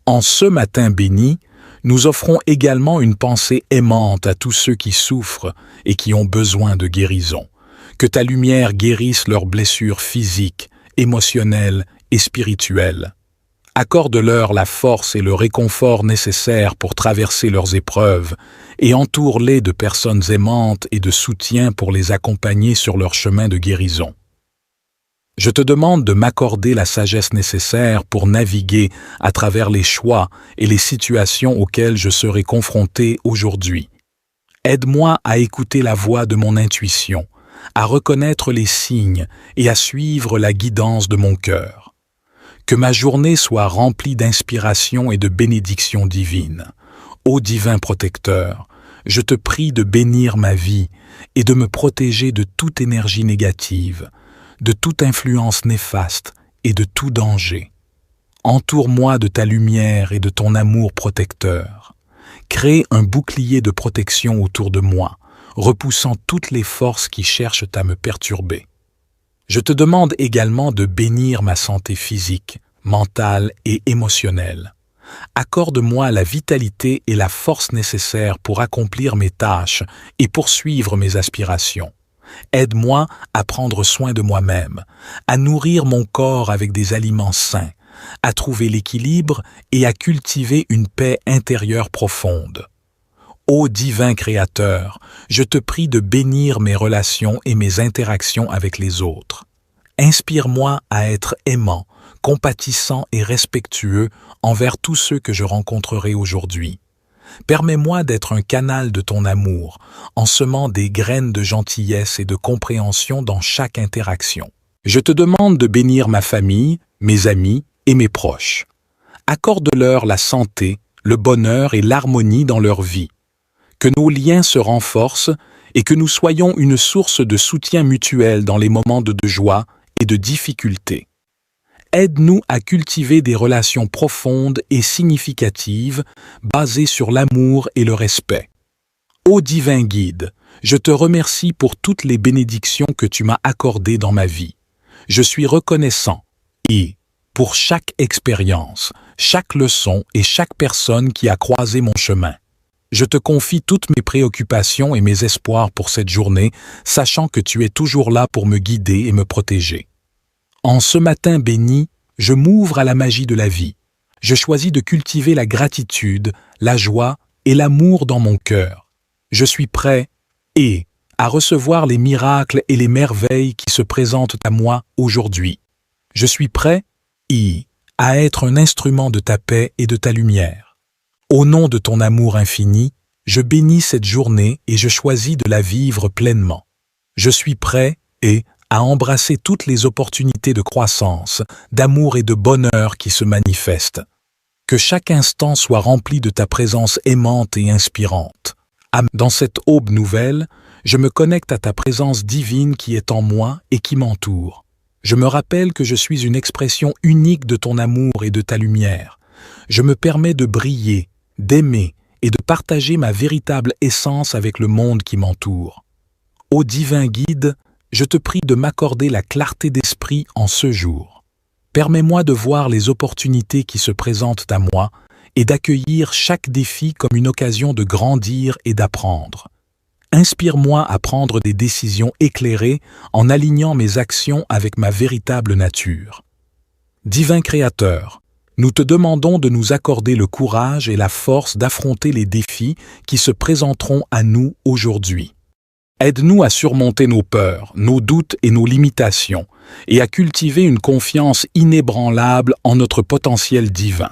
En ce matin béni, nous offrons également une pensée aimante à tous ceux qui souffrent et qui ont besoin de guérison. Que ta lumière guérisse leurs blessures physiques, émotionnelles et spirituelles. Accorde-leur la force et le réconfort nécessaires pour traverser leurs épreuves et entoure-les de personnes aimantes et de soutien pour les accompagner sur leur chemin de guérison. Je te demande de m'accorder la sagesse nécessaire pour naviguer à travers les choix et les situations auxquelles je serai confronté aujourd'hui. Aide-moi à écouter la voix de mon intuition, à reconnaître les signes et à suivre la guidance de mon cœur. Que ma journée soit remplie d'inspiration et de bénédictions divines. Ô divin protecteur, je te prie de bénir ma vie et de me protéger de toute énergie négative, de toute influence néfaste et de tout danger. Entoure-moi de ta lumière et de ton amour protecteur. Crée un bouclier de protection autour de moi, repoussant toutes les forces qui cherchent à me perturber. Je te demande également de bénir ma santé physique, mentale et émotionnelle. Accorde-moi la vitalité et la force nécessaires pour accomplir mes tâches et poursuivre mes aspirations. Aide-moi à prendre soin de moi-même, à nourrir mon corps avec des aliments sains, à trouver l'équilibre et à cultiver une paix intérieure profonde. Ô divin Créateur, je te prie de bénir mes relations et mes interactions avec les autres. Inspire-moi à être aimant, compatissant et respectueux envers tous ceux que je rencontrerai aujourd'hui. Permets-moi d'être un canal de ton amour, en semant des graines de gentillesse et de compréhension dans chaque interaction. Je te demande de bénir ma famille, mes amis et mes proches. Accorde-leur la santé, le bonheur et l'harmonie dans leur vie. Que nos liens se renforcent et que nous soyons une source de soutien mutuel dans les moments de joie et de difficulté. Aide-nous à cultiver des relations profondes et significatives basées sur l'amour et le respect. Ô divin guide, je te remercie pour toutes les bénédictions que tu m'as accordées dans ma vie. Je suis reconnaissant et, pour chaque expérience, chaque leçon et chaque personne qui a croisé mon chemin. Je te confie toutes mes préoccupations et mes espoirs pour cette journée, sachant que tu es toujours là pour me guider et me protéger. En ce matin béni, je m'ouvre à la magie de la vie. Je choisis de cultiver la gratitude, la joie et l'amour dans mon cœur. Je suis prêt à recevoir les miracles et les merveilles qui se présentent à moi aujourd'hui. Je suis prêt à être un instrument de ta paix et de ta lumière. Au nom de ton amour infini, je bénis cette journée et je choisis de la vivre pleinement. Je suis prêt à embrasser toutes les opportunités de croissance, d'amour et de bonheur qui se manifestent. Que chaque instant soit rempli de ta présence aimante et inspirante. Dans cette aube nouvelle, je me connecte à ta présence divine qui est en moi et qui m'entoure. Je me rappelle que je suis une expression unique de ton amour et de ta lumière. Je me permets de briller, d'aimer et de partager ma véritable essence avec le monde qui m'entoure. Ô divin guide, je te prie de m'accorder la clarté d'esprit en ce jour. Permets-moi de voir les opportunités qui se présentent à moi et d'accueillir chaque défi comme une occasion de grandir et d'apprendre. Inspire-moi à prendre des décisions éclairées en alignant mes actions avec ma véritable nature. Divin Créateur, nous te demandons de nous accorder le courage et la force d'affronter les défis qui se présenteront à nous aujourd'hui. Aide-nous à surmonter nos peurs, nos doutes et nos limitations, et à cultiver une confiance inébranlable en notre potentiel divin.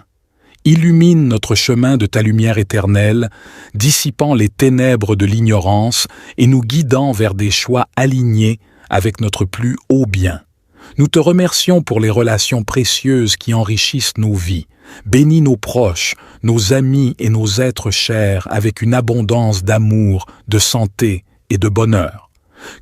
Illumine notre chemin de ta lumière éternelle, dissipant les ténèbres de l'ignorance et nous guidant vers des choix alignés avec notre plus haut bien. Nous te remercions pour les relations précieuses qui enrichissent nos vies. Bénis nos proches, nos amis et nos êtres chers avec une abondance d'amour, de santé et de bonheur.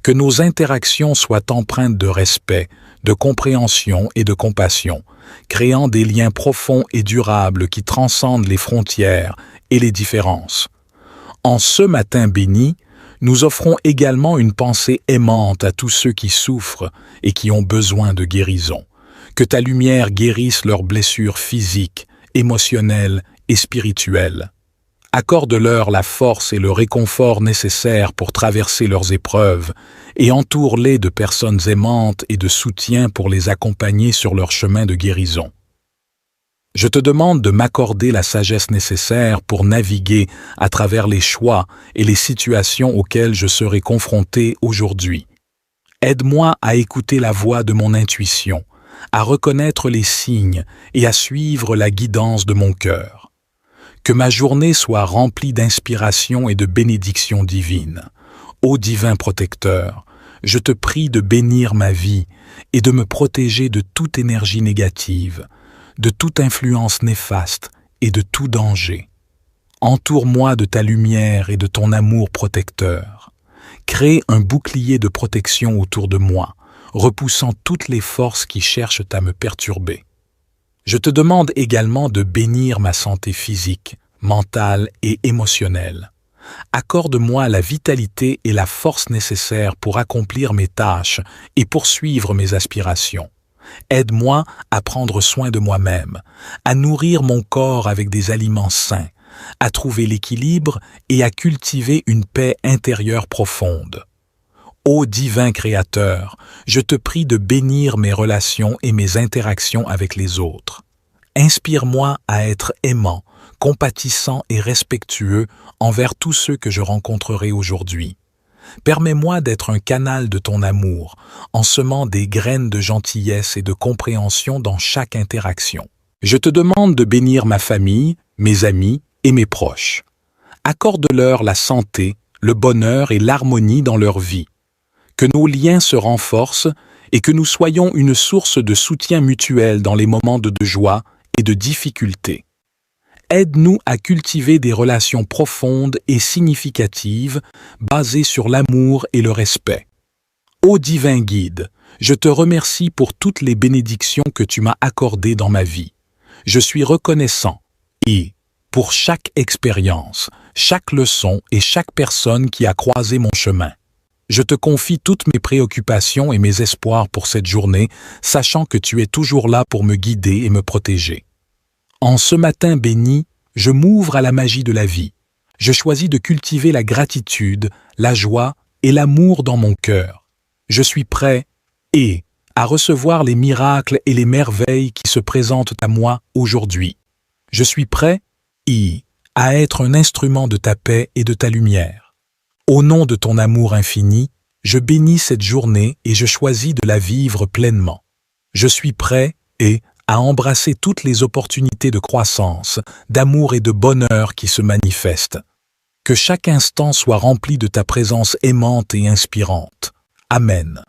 Que nos interactions soient empreintes de respect, de compréhension et de compassion, créant des liens profonds et durables qui transcendent les frontières et les différences. En ce matin béni, nous offrons également une pensée aimante à tous ceux qui souffrent et qui ont besoin de guérison. Que ta lumière guérisse leurs blessures physiques, émotionnelles et spirituelles. Accorde-leur la force et le réconfort nécessaires pour traverser leurs épreuves et entoure-les de personnes aimantes et de soutien pour les accompagner sur leur chemin de guérison. Je te demande de m'accorder la sagesse nécessaire pour naviguer à travers les choix et les situations auxquelles je serai confronté aujourd'hui. Aide-moi à écouter la voix de mon intuition, à reconnaître les signes et à suivre la guidance de mon cœur. Que ma journée soit remplie d'inspiration et de bénédictions divines. Ô divin protecteur, je te prie de bénir ma vie et de me protéger de toute énergie négative, de toute influence néfaste et de tout danger. Entoure-moi de ta lumière et de ton amour protecteur. Crée un bouclier de protection autour de moi, repoussant toutes les forces qui cherchent à me perturber. Je te demande également de bénir ma santé physique, mentale et émotionnelle. Accorde-moi la vitalité et la force nécessaires pour accomplir mes tâches et poursuivre mes aspirations. Aide-moi à prendre soin de moi-même, à nourrir mon corps avec des aliments sains, à trouver l'équilibre et à cultiver une paix intérieure profonde. Ô divin Créateur, je te prie de bénir mes relations et mes interactions avec les autres. Inspire-moi à être aimant, compatissant et respectueux envers tous ceux que je rencontrerai aujourd'hui. Permets-moi d'être un canal de ton amour, en semant des graines de gentillesse et de compréhension dans chaque interaction. Je te demande de bénir ma famille, mes amis et mes proches. Accorde-leur la santé, le bonheur et l'harmonie dans leur vie. Que nos liens se renforcent et que nous soyons une source de soutien mutuel dans les moments de joie et de difficulté. Aide-nous à cultiver des relations profondes et significatives basées sur l'amour et le respect. Ô divin guide, je te remercie pour toutes les bénédictions que tu m'as accordées dans ma vie. Je suis reconnaissant et, pour chaque expérience, chaque leçon et chaque personne qui a croisé mon chemin. Je te confie toutes mes préoccupations et mes espoirs pour cette journée, sachant que tu es toujours là pour me guider et me protéger. En ce matin béni, je m'ouvre à la magie de la vie. Je choisis de cultiver la gratitude, la joie et l'amour dans mon cœur. Je suis prêt à recevoir les miracles et les merveilles qui se présentent à moi aujourd'hui. Je suis prêt à être un instrument de ta paix et de ta lumière. Au nom de ton amour infini, je bénis cette journée et je choisis de la vivre pleinement. Je suis prêt à embrasser toutes les opportunités de croissance, d'amour et de bonheur qui se manifestent. Que chaque instant soit rempli de ta présence aimante et inspirante. Amen.